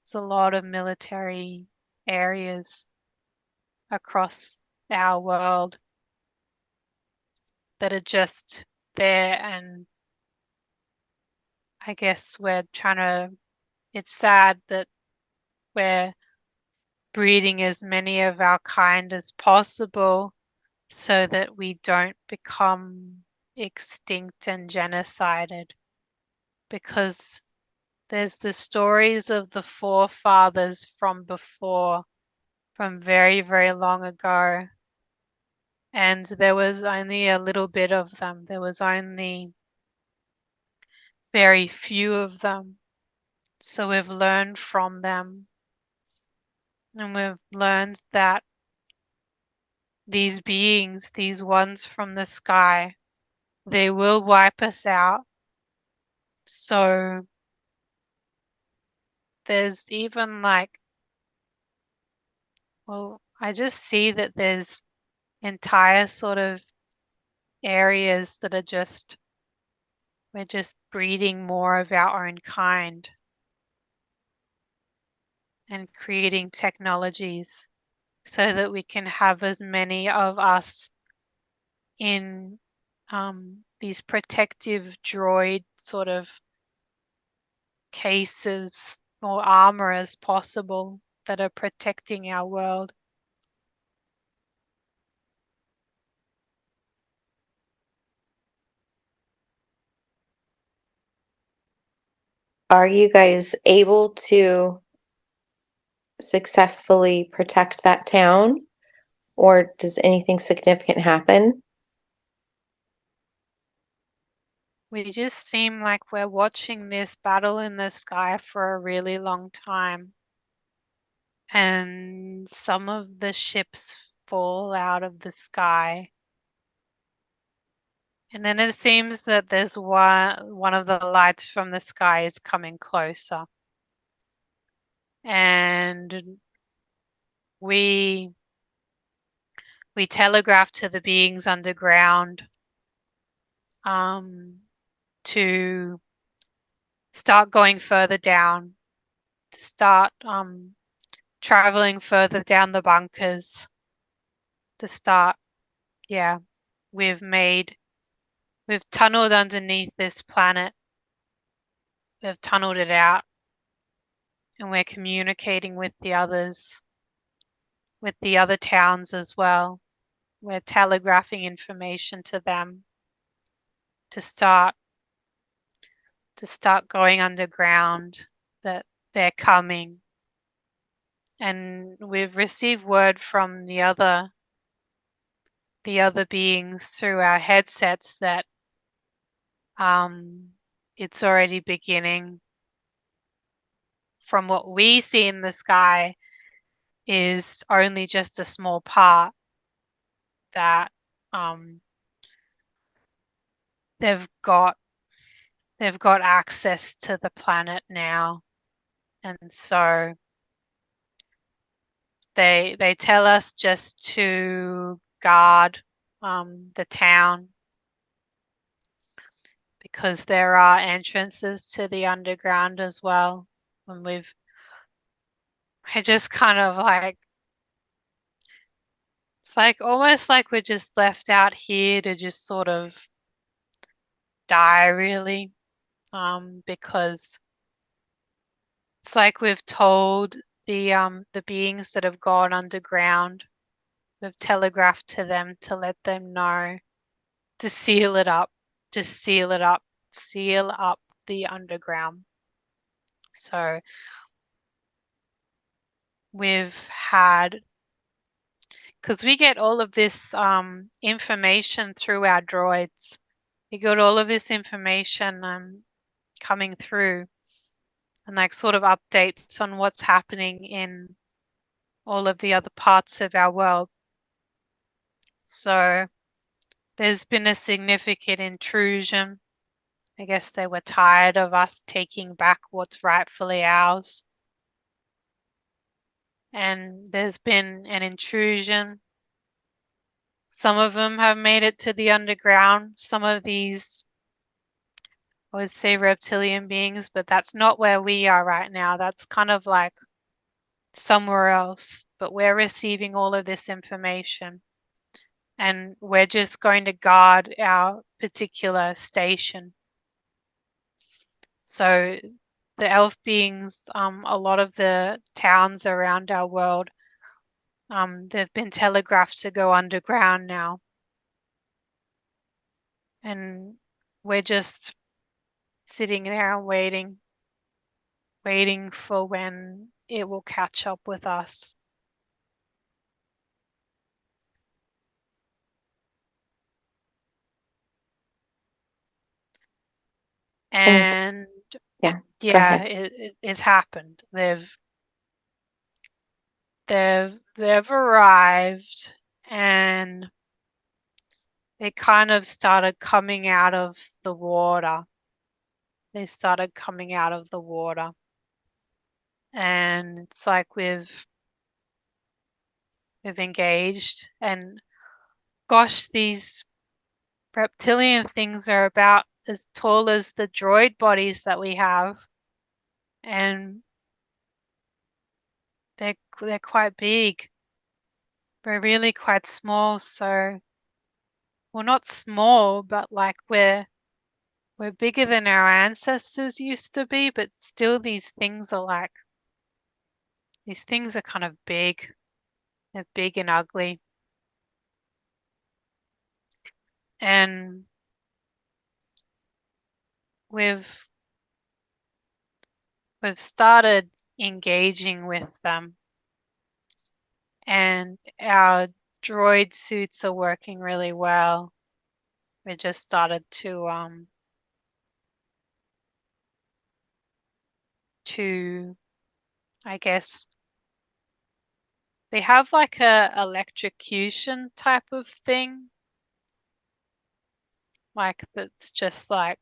There's a lot of military areas across our world that are just there, and I guess it's sad that we're breeding as many of our kind as possible so that we don't become extinct and genocided, because there's the stories of the forefathers from before, from very, very long ago, and there was only a little bit of them. There was only very few of them. So we've learned from them, and we've learned that these beings, these ones from the sky, they will wipe us out. So there's even like, well, I just see that there's entire sort of areas that are just, we're just breeding more of our own kind and creating technologies so that we can have as many of us in these protective droid sort of cases or armor as possible that are protecting our world. Are you guys able to successfully protect that town, or does anything significant happen? We just seem like we're watching this battle in the sky for a really long time. And some of the ships fall out of the sky. And then it seems that there's one of the lights from the sky is coming closer. And we telegraph to the beings underground to start going further down, to start traveling further down the bunkers, to start, yeah, we've tunneled underneath this planet, we've tunneled it out, and we're communicating with the others, with the other towns as well. We're telegraphing information to them to start going underground, that they're coming. And we've received word from the other beings through our headsets that it's already beginning. From what we see in the sky is only just a small part that they've got access to the planet now, and so they tell us just to guard the town, because there are entrances to the underground as well. And I just kind of like, it's like almost like we're just left out here to just sort of die, really, because it's like we've told the beings that have gone underground, we've telegraphed to them to let them know to seal it up, just seal it up, seal up the underground. So we've had, because we get all of this information through our droids. We got all of this information coming through, and like sort of updates on what's happening in all of the other parts of our world. So there's been a significant intrusion. I guess they were tired of us taking back what's rightfully ours. And there's been an intrusion. Some of them have made it to the underground. Some of these, I would say, reptilian beings, but that's not where we are right now. That's kind of like somewhere else. But we're receiving all of this information, and we're just going to guard our particular station. So the elf beings, a lot of the towns around our world, they've been telegraphed to go underground now. And we're just sitting there and waiting for when it will catch up with us. And And yeah, go yeah, ahead. it's happened. They've arrived, and they kind of started coming out of the water. They started coming out of the water. And it's like we've engaged, and gosh, these reptilian things are about as tall as the droid bodies that we have, and they're quite big. We're really quite small, so we're not small, but like we're bigger than our ancestors used to be, but still these things are kind of big. They're big and ugly. And we've we've started engaging with them, and our droid suits are working really well. We just started to I guess they have like a electrocution type of thing, like that's just like,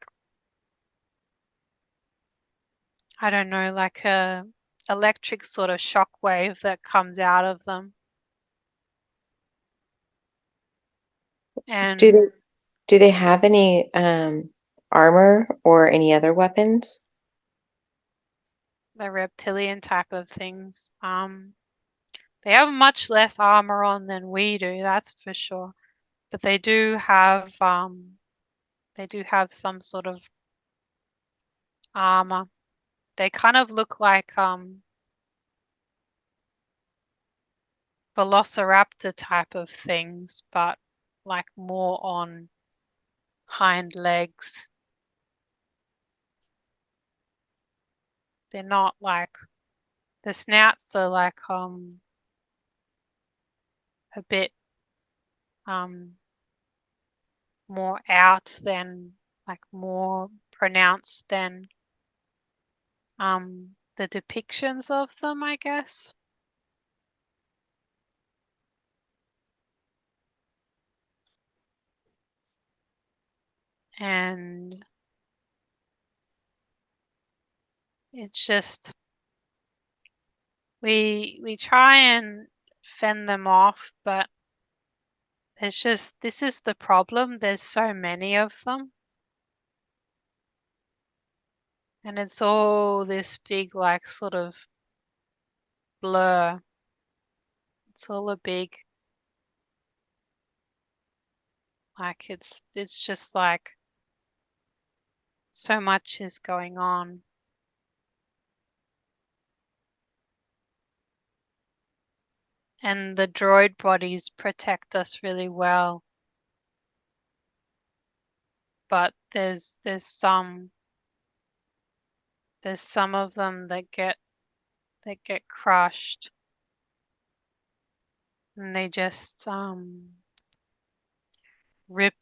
I don't know, like a electric sort of shock wave that comes out of them. Do And they do they have any armor or any other weapons? the reptilian type of things, they have much less armor on than we do, that's for sure. But they do have some sort of armor. They kind of look like velociraptor type of things, but like more on hind legs. They're not like, the snouts are like a bit um more out than, like more pronounced than the depictions of them, I guess. And it's just, we try and fend them off, but there's just, this is the problem. There's so many of them, and it's all this big, like, sort of blur. It's all a big, like, it's just like so much is going on. And the droid bodies protect us really well, but there's some of them that get crushed, and they just rip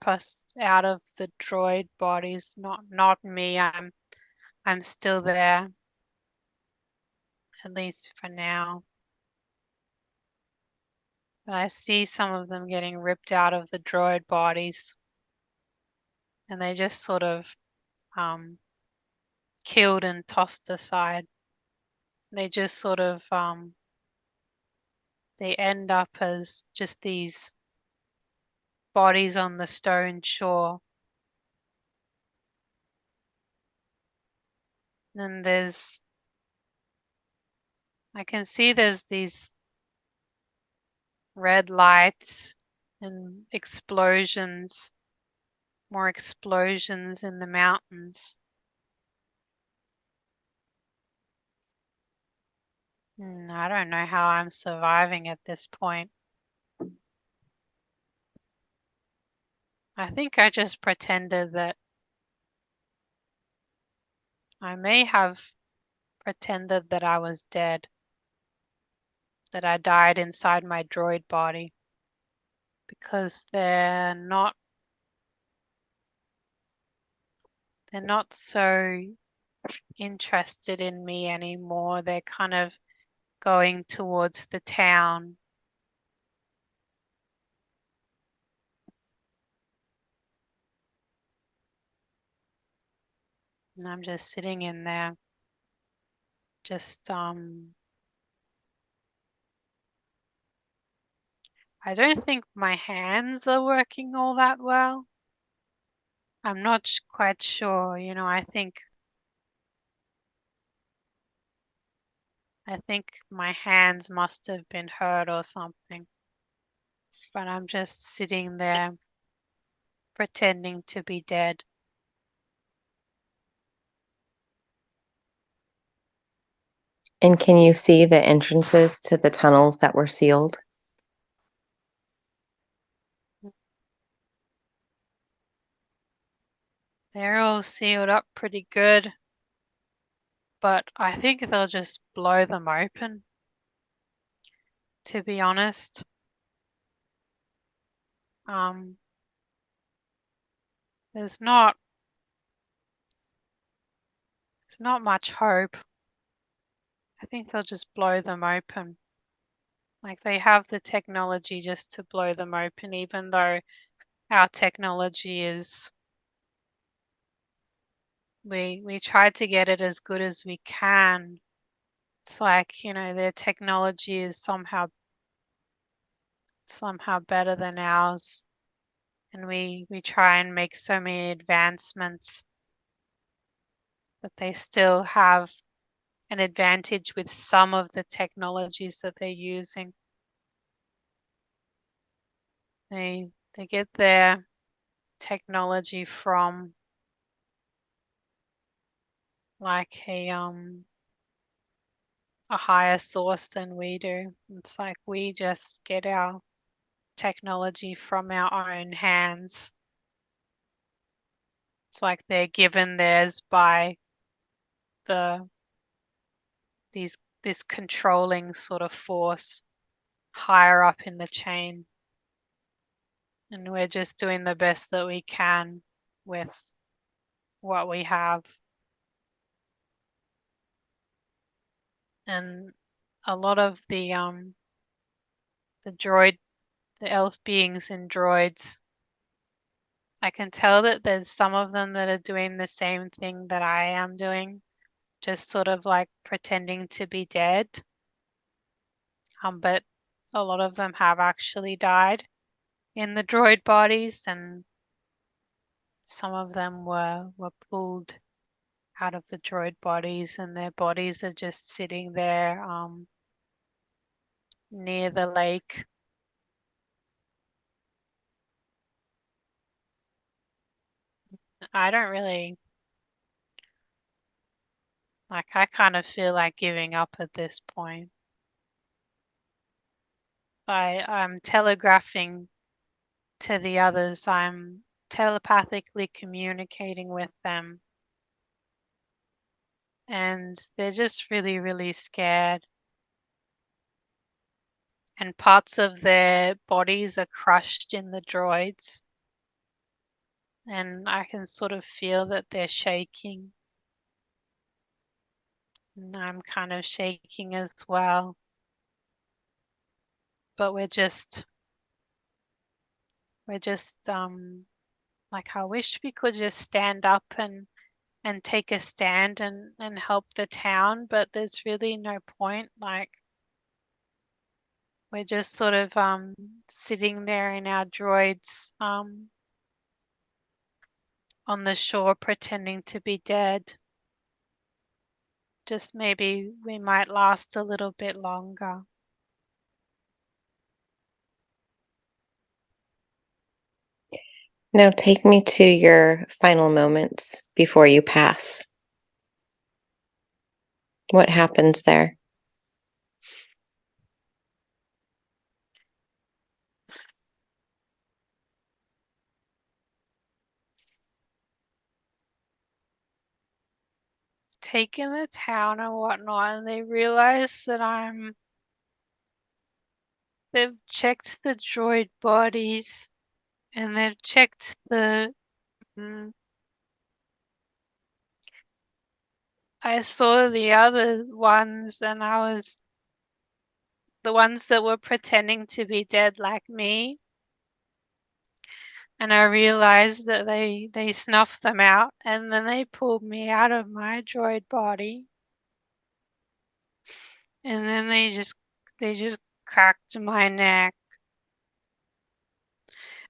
us out of the droid bodies. Not me. I'm still there, at least for now. But I see some of them getting ripped out of the droid bodies, and they just sort of killed and tossed aside. They just sort of they end up as just these bodies on the stone shore. And I can see there's these red lights and explosions, more explosions in the mountains. I don't know how I'm surviving at this point. I think I just pretended that I may have pretended that I was dead, that I died inside my droid body, because they're not they're not so interested in me anymore. They're kind of going towards the town. And I'm just sitting in there, just I don't think my hands are working all that well. I'm not quite sure, I think my hands must have been hurt or something. But I'm just sitting there pretending to be dead. And can you see the entrances to the tunnels that were sealed? They're all sealed up pretty good, but I think they'll just blow them open, to be honest. Um, there's not much hope. I think they'll just blow them open. Like they have the technology just to blow them open, even though our technology is we try to get it as good as we can. It's like, their technology is somehow better than ours. And we try and make so many advancements, but they still have an advantage with some of the technologies that they're using. They get their technology from like a higher source than we do. It's like we just get our technology from our own hands. It's like they're given theirs by the this controlling sort of force higher up in the chain. And we're just doing the best that we can with what we have. And a lot of the elf beings and droids, I can tell that there's some of them that are doing the same thing that I am doing, just sort of like pretending to be dead. But a lot of them have actually died in the droid bodies, and some of them were pulled out of the droid bodies, and their bodies are just sitting there near the lake. I don't really I kind of feel like giving up at this point. I'm telegraphing to the others. I'm telepathically communicating with them, and they're just really, really scared. And parts of their bodies are crushed in the droids, and I can sort of feel that they're shaking. And I'm kind of shaking as well. But we're just like I wish we could just stand up and take a stand and help the town, but there's really no point. Like we're just sort of sitting there in our droids on the shore pretending to be dead. Just maybe we might last a little bit longer. Now take me to your final moments before you pass. What happens there? Taking the town and whatnot, and they realize that they've checked the droid bodies and they've checked the mm, I saw the other ones, and I was the ones that were pretending to be dead like me. And I realized that they snuffed them out, and then they pulled me out of my droid body, and then they just cracked my neck,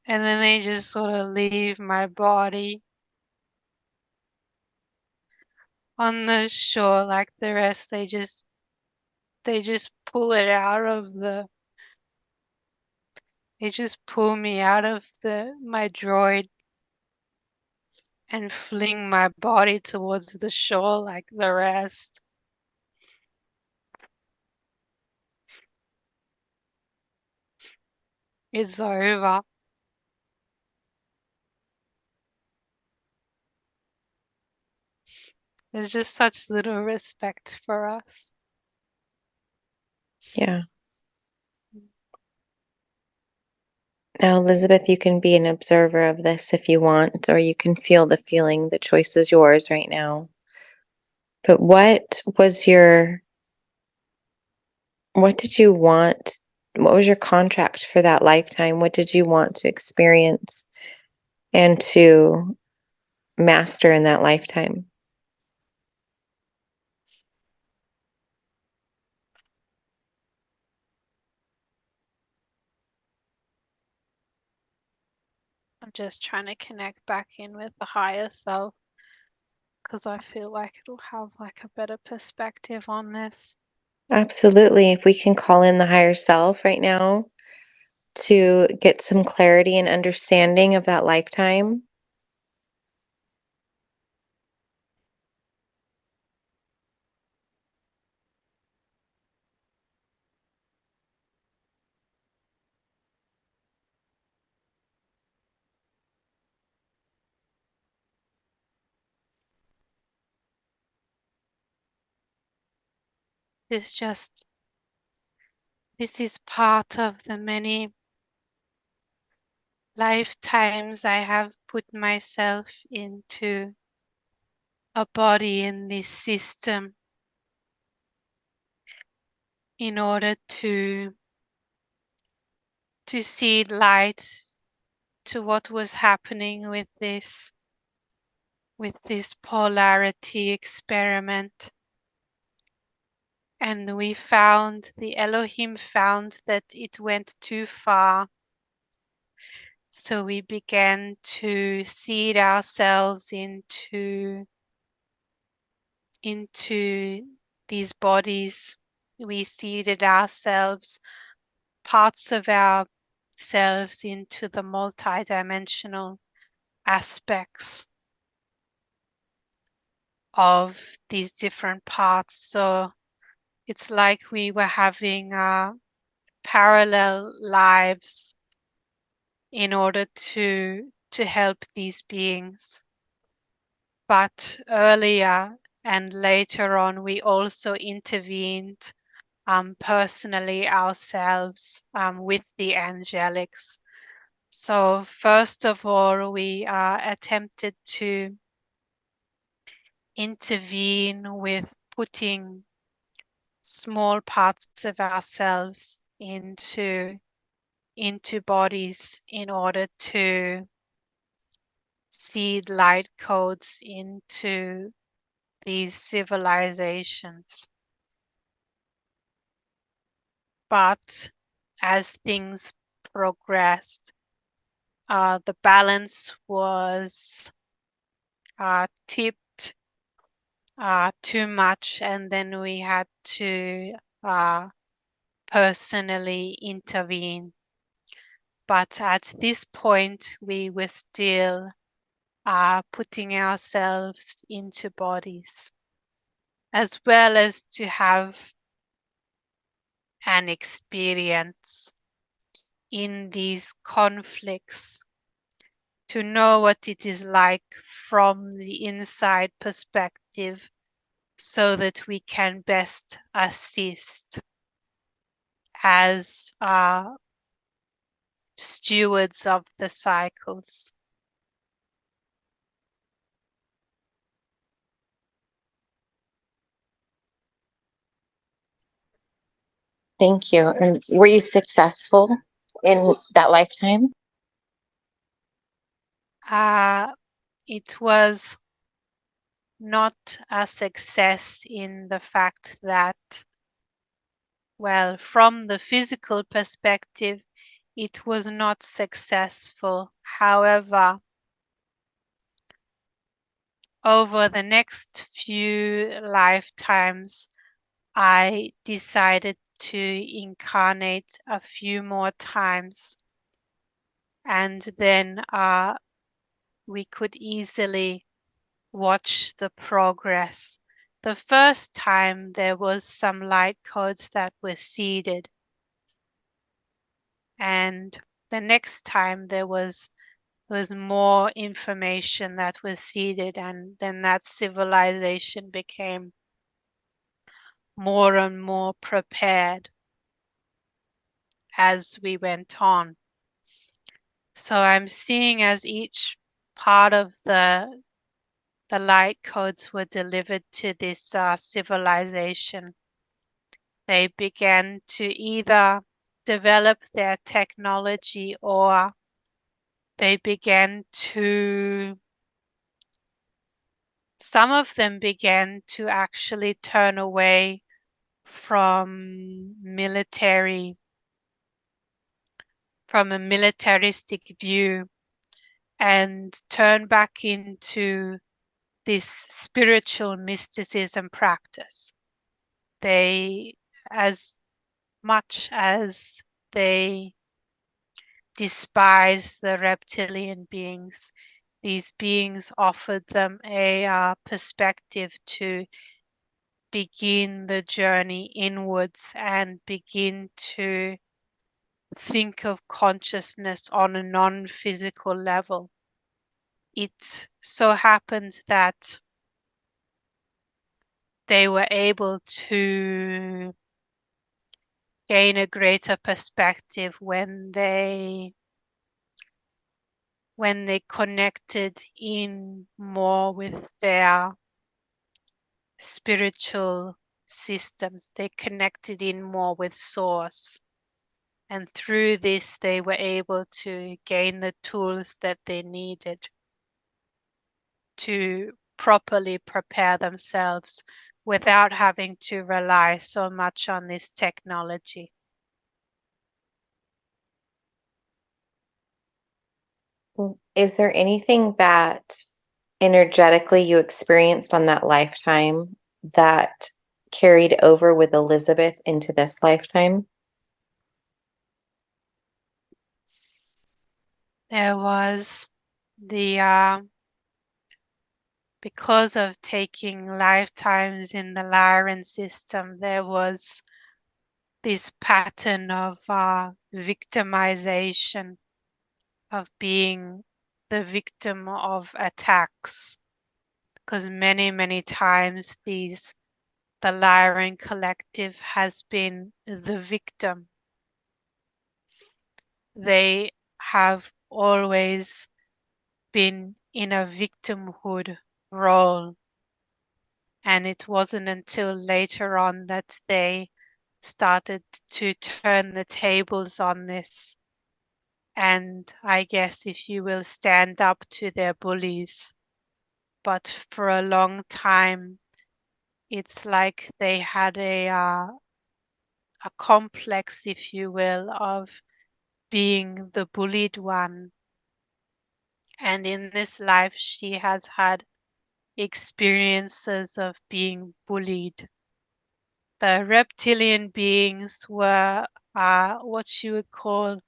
and then they just sort of leave my body on the shore like the rest. They just pull it out of the they just pull me out of my droid and fling my body towards the shore like the rest. It's over. There's just such little respect for us. Yeah. Now, Elizabeth, you can be an observer of this if you want, or you can feel the feeling. The choice is yours right now. But what did you want? What was your contract for that lifetime? What did you want to experience and to master in that lifetime? I'm just trying to connect back in with the higher self because I feel like it'll have like a better perspective on this. Absolutely. If we can call in the higher self right now to get some clarity and understanding of that lifetime. This is part of the many lifetimes I have put myself into a body in this system in order to see light to what was happening with this polarity experiment. And the Elohim found that it went too far. So we began to seed ourselves into these bodies. We seeded ourselves, parts of ourselves, into the multidimensional aspects of these different parts. So it's like we were having parallel lives in order to help these beings. But earlier and later on, we also intervened personally ourselves with the angelics. So first of all, we attempted to intervene with putting small parts of ourselves into bodies in order to seed light codes into these civilizations. But as things progressed, the balance was tipped too much, and then we had to personally intervene. But at this point, we were still putting ourselves into bodies, as well as to have an experience in these conflicts, to know what it is like from the inside perspective, so that we can best assist as stewards of the cycles. Thank you. And were you successful in that lifetime? It was not a success in the fact that, well, from the physical perspective, it was not successful. However, over the next few lifetimes, I decided to incarnate a few more times, and then we could easily watch the progress. The first time there was some light codes that were seeded, and the next time there was more information that was seeded, and then that civilization became more and more prepared as we went on. So I'm seeing as each part of the light codes were delivered to this civilization, they began to either develop their technology or they began to, some of them began to actually turn away from from a militaristic view and turn back into this spiritual mysticism practice. They, as much as they despise the reptilian beings, these beings offered them a perspective to begin the journey inwards and begin to think of consciousness on a non-physical level. It so happened that they were able to gain a greater perspective when they connected in more with their spiritual systems. They connected in more with source, and through this they were able to gain the tools that they needed to properly prepare themselves without having to rely so much on this technology. Is there anything that energetically you experienced on that lifetime that carried over with Elizabeth into this lifetime? There was the because of taking lifetimes in the Lyran system, there was this pattern of victimization, of being the victim of attacks, because many times the Lyran collective has been the victim. They have always been in a victimhood role, and it wasn't until later on that they started to turn the tables on this, and I guess, if you will, stand up to their bullies. But for a long time, it's like they had a complex, if you will, of being the bullied one. And in this life, she has had experiences of being bullied. The reptilian beings were what you would call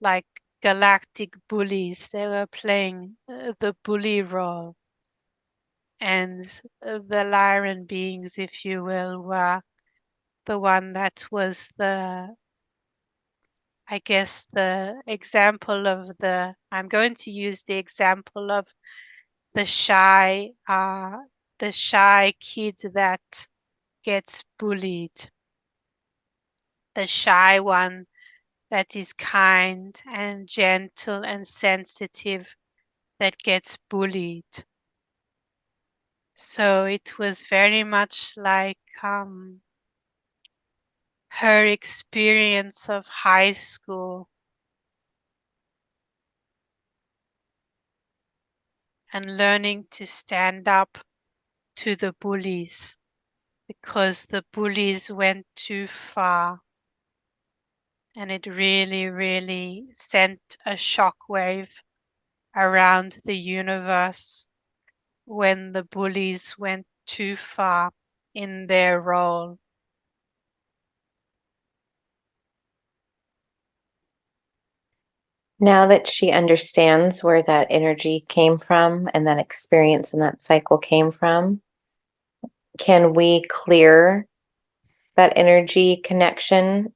like galactic bullies. They were playing the bully role. And the Lyran beings, if you will, were the one that was I guess, the example of I'm going to use the example of the shy kid that gets bullied. The shy one that is kind and gentle and sensitive that gets bullied. So it was very much like her experience of high school and learning to stand up to the bullies because the bullies went too far, and it really, really sent a shockwave around the universe when the bullies went too far in their role. Now that she understands where that energy came from and that experience and that cycle came from, can we clear that energy connection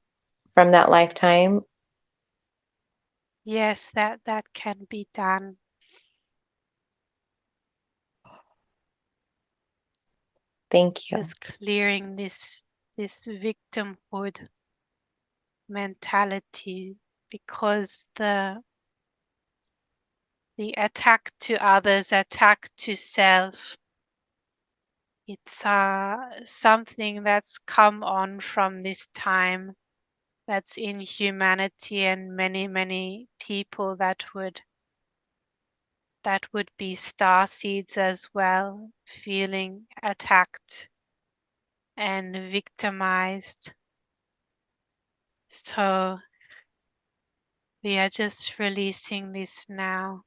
from that lifetime? Yes, that can be done. Thank you. Just clearing this victimhood mentality, because the attack to others, attack to self, it's something that's come on from this time, that's in humanity, and many people that would be star seeds as well, feeling attacked and victimized. So we are just releasing this now.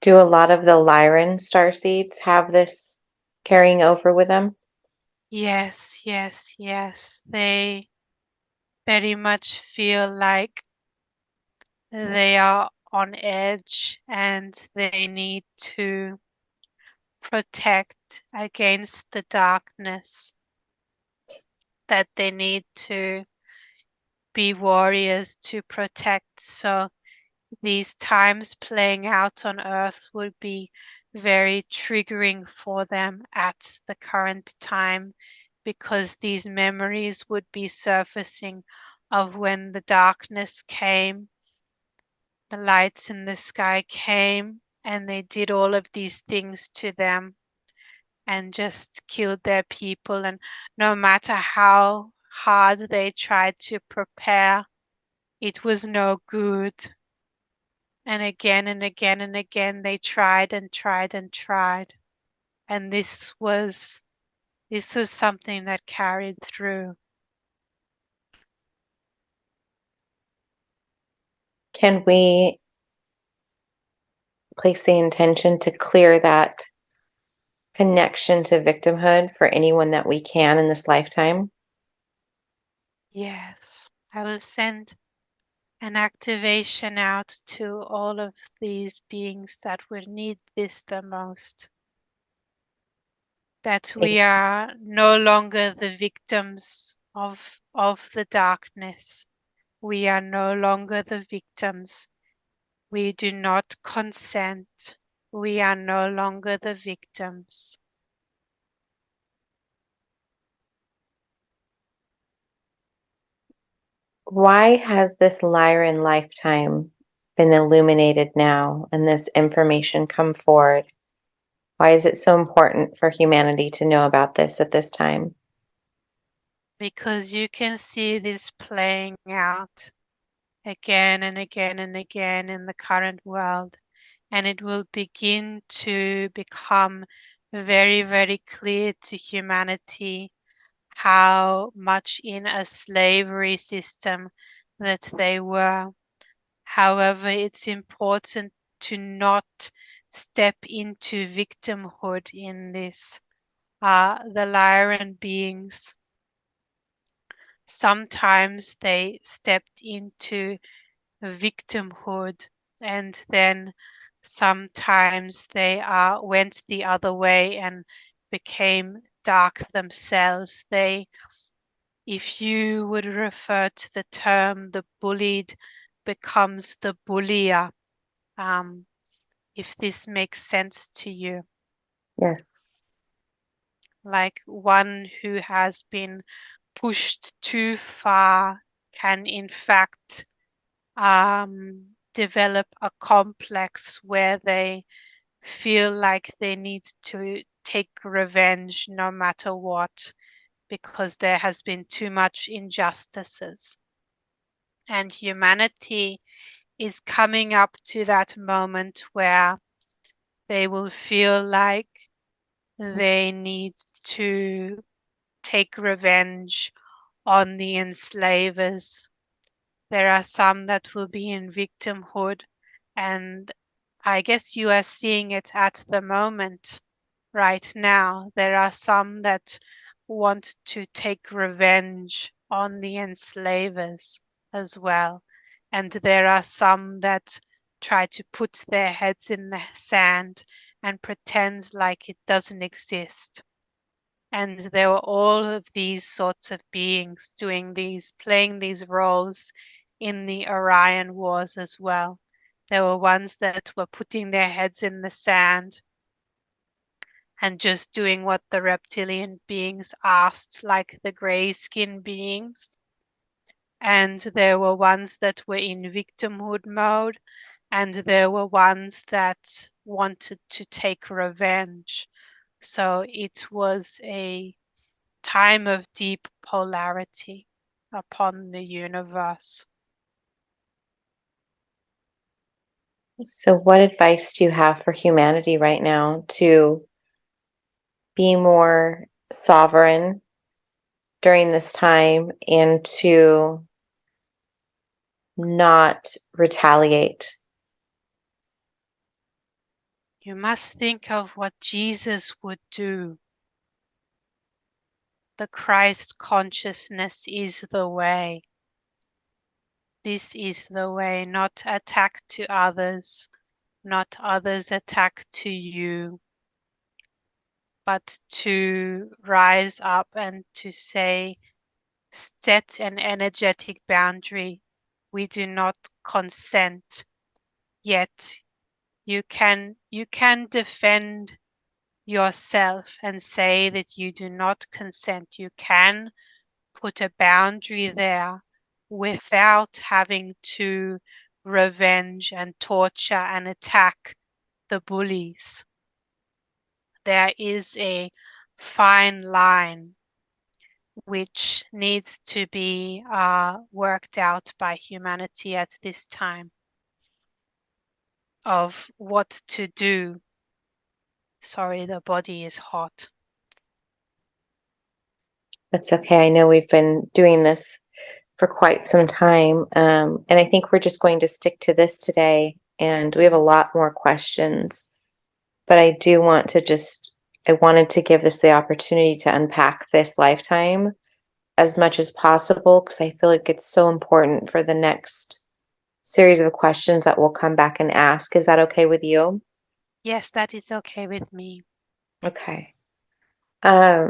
Do a lot of the Lyran star seeds have this carrying over with them? Yes, yes, yes. They very much feel like they are on edge and they need to protect against the darkness, that they need to be warriors to protect. So these times playing out on Earth would be very triggering for them at the current time, because these memories would be surfacing of when the darkness came, the lights in the sky came, and they did all of these things to them and just killed their people. And no matter how hard they tried to prepare, it was no good. And again and again and again, they tried and tried and tried. And this was something that carried through. Can we place the intention to clear that connection to victimhood for anyone that we can in this lifetime? Yes, I will send an activation out to all of these beings that will need this the most. That we are no longer the victims of the darkness. We are no longer the victims. We do not consent. We are no longer the victims. Why has this Lyran lifetime been illuminated now and this information come forward? Why is it so important for humanity to know about this at this time? Because you can see this playing out again and again and again in the current world, and it will begin to become very, very clear to humanity how much in a slavery system that they were. However, it's important to not step into victimhood in this. The Lyran beings, sometimes they stepped into victimhood, and then sometimes they went the other way and became dark themselves. If you would refer to the term, the bullied becomes the bullier, if this makes sense to you. Yes. Like one who has been pushed too far can in fact develop a complex where they feel like they need to take revenge no matter what. because there has been too much injustices. And humanity is coming up to that moment where they will feel like they need to take revenge on the enslavers. There are some that will be in victimhood, and I guess you are seeing it at the moment. Right now, there are some that want to take revenge on the enslavers as well. And there are some that try to put their heads in the sand and pretend like it doesn't exist. And there were all of these sorts of beings playing these roles in the Orion Wars as well. There were ones that were putting their heads in the sand and just doing what the reptilian beings asked, like the grey skin beings. And there were ones that were in victimhood mode, and there were ones that wanted to take revenge. So it was a time of deep polarity upon the universe. So, what advice do you have for humanity right now to be more sovereign during this time and to not retaliate? You must think of what Jesus would do. The Christ consciousness is the way. This is the way, not attack to others, not others attack to you, but to rise up and to say, set an energetic boundary. We do not consent, yet you can defend yourself and say that you do not consent. You can put a boundary there without having to revenge and torture and attack the bullies. There is a fine line which needs to be worked out by humanity at this time of what to do. Sorry, the body is hot. That's okay. I know we've been doing this for quite some time. And I think we're just going to stick to this today. And we have a lot more questions. But I do want to I wanted to give this the opportunity to unpack this lifetime as much as possible because I feel like it's so important for the next series of questions that we'll come back and ask. Is that okay with you? Yes, that is okay with me. Okay. I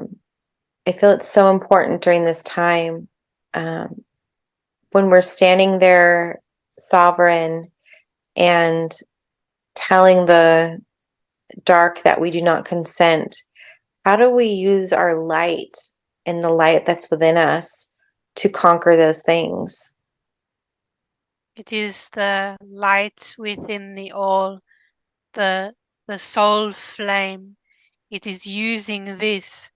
feel it's so important during this time when we're standing there sovereign and telling the dark that we do not consent. How do we use our light and the light that's within us to conquer those things? It is the light within the all, the soul flame. It is using this,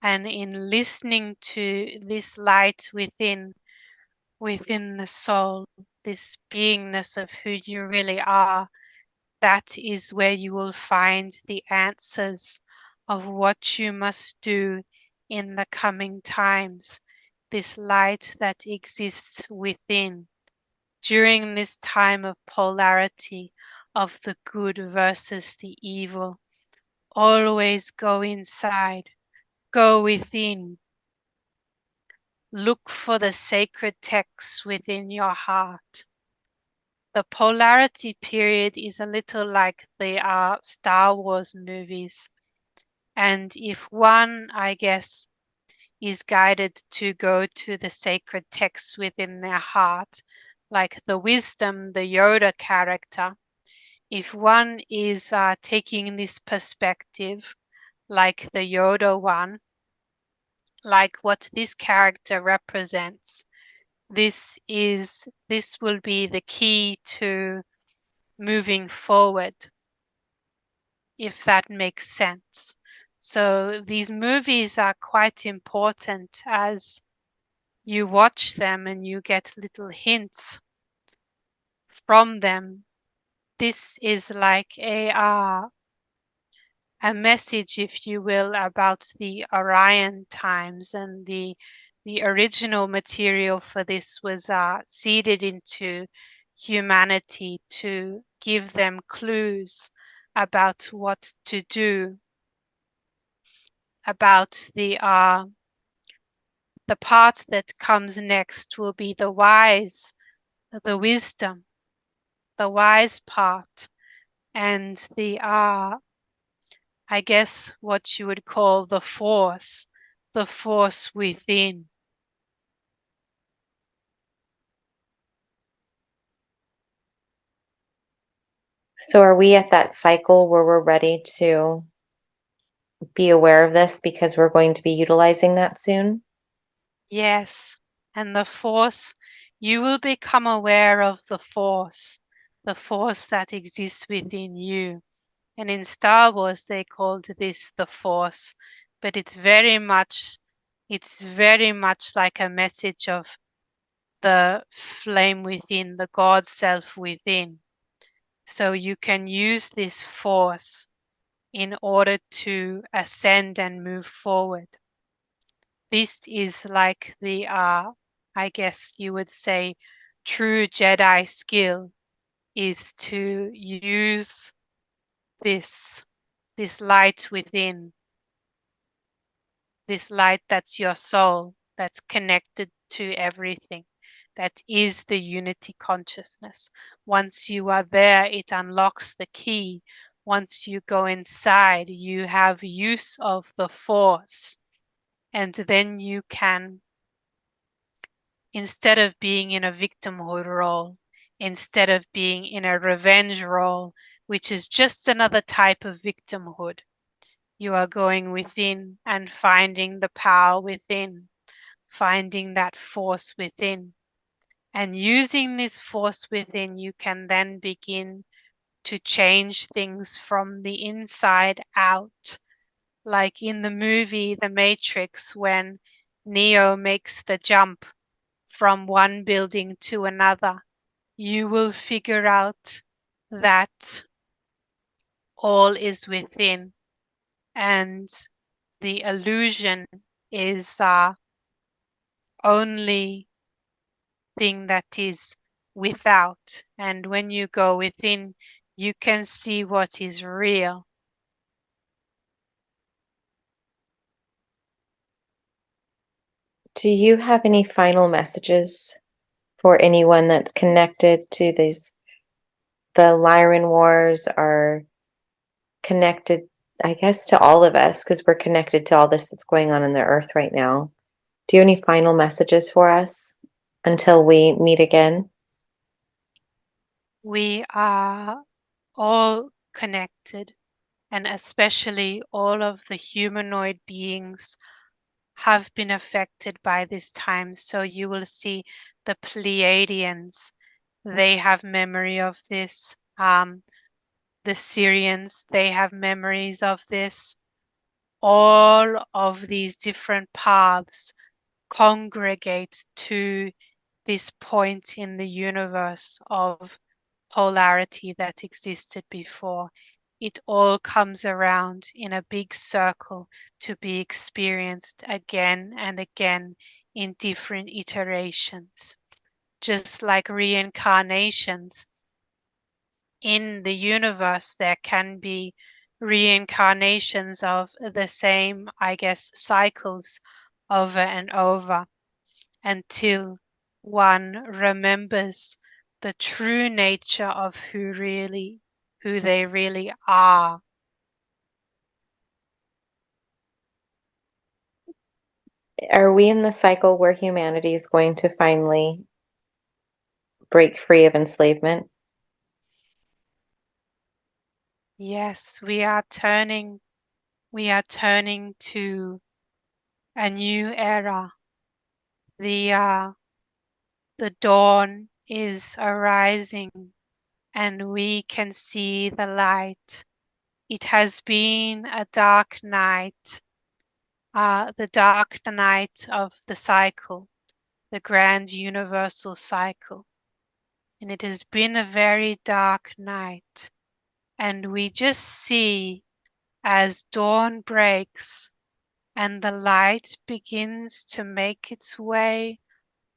and in listening to this light within the soul, this beingness of who you really are, that is where you will find the answers of what you must do in the coming times. This light that exists within. During this time of polarity of the good versus the evil, always go inside, go within. Look for the sacred texts within your heart. The polarity period is a little like the Star Wars movies. And if one, I guess, is guided to go to the sacred texts within their heart, like the wisdom, the Yoda character, if one is taking this perspective, like the Yoda one, like what this character represents, this will be the key to moving forward, if that makes sense. So these movies are quite important as you watch them and you get little hints from them. This is like a message, if you will, about the Orion times, and the original material for this was seeded into humanity to give them clues about what to do, about the part that comes next will be the the wisdom, the wise part, and I guess what you would call the force within. So are we at that cycle where we're ready to be aware of this because we're going to be utilizing that soon? Yes, and the force, you will become aware of the force that exists within you. And in Star Wars, they called this the force, but it's very much like a message of the flame within, the God self within. So you can use this force in order to ascend and move forward. This is like I guess you would say, true Jedi skill is to use this, this light within, this light that's your soul, that's connected to everything, that is the unity consciousness. Once you are there, it unlocks the key. Once you go inside, you have use of the force, and then you can, instead of being in a victimhood role, instead of being in a revenge role, which is just another type of victimhood, you are going within and finding the power within, finding that force within. And using this force within, you can then begin to change things from the inside out. Like in the movie The Matrix, when Neo makes the jump from one building to another, you will figure out that all is within, and the illusion is only thing that is without. And when you go within, you can see what is real. Do you have any final messages for anyone that's connected to these? The Lyran Wars are connected, I guess, to all of us because we're connected to all this that's going on in the earth right now. Do you have any final messages for us until we meet again? We are all connected, and especially all of the humanoid beings have been affected by this time. So you will see the Pleiadians, they have memory of this. The Syrians, they have memories of this. All of these different paths congregate to this point in the universe of polarity that existed before. It all comes around in a big circle to be experienced again and again in different iterations. Just like reincarnations, in the universe, there can be reincarnations of the same, I guess, cycles over and over until one remembers the true nature of who they really are. Are we in the cycle where humanity is going to finally break free of enslavement? Yes, we are turning to a new era. The dawn is arising, and we can see the light. It has been a dark night, the dark night of the cycle, the grand universal cycle. And it has been a very dark night. And we just see as dawn breaks and the light begins to make its way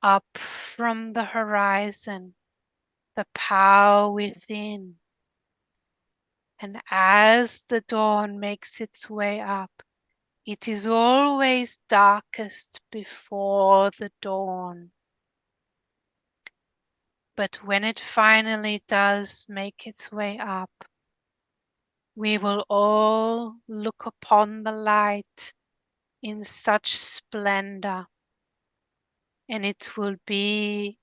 up from the horizon, the power within. And as the dawn makes its way up, it is always darkest before the dawn. But when it finally does make its way up, we will all look upon the light in such splendor, and it will be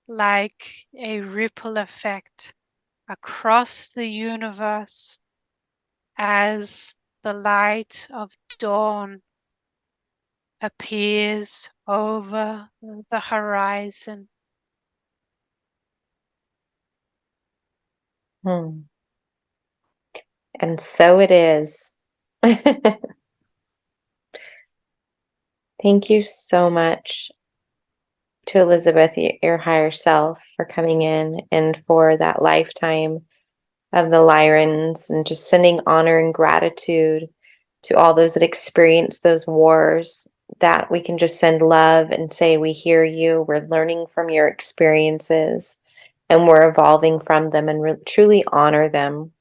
like a ripple effect across the universe as the light of dawn appears over the horizon. Hmm. And so it is. Thank you so much to Elizabeth, your higher self, for coming in and for that lifetime of the Lyrans, and just sending honor and gratitude to all those that experience those wars, that we can just send love and say, we hear you, we're learning from your experiences, and we're evolving from them, and truly honor them.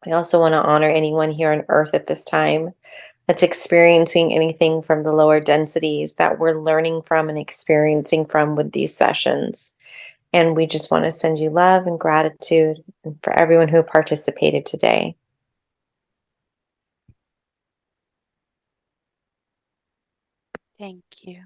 I also want to honor anyone here on earth at this time that's experiencing anything from the lower densities that we're learning from and experiencing from with these sessions. And we just want to send you love and gratitude, and for everyone who participated today. Thank you.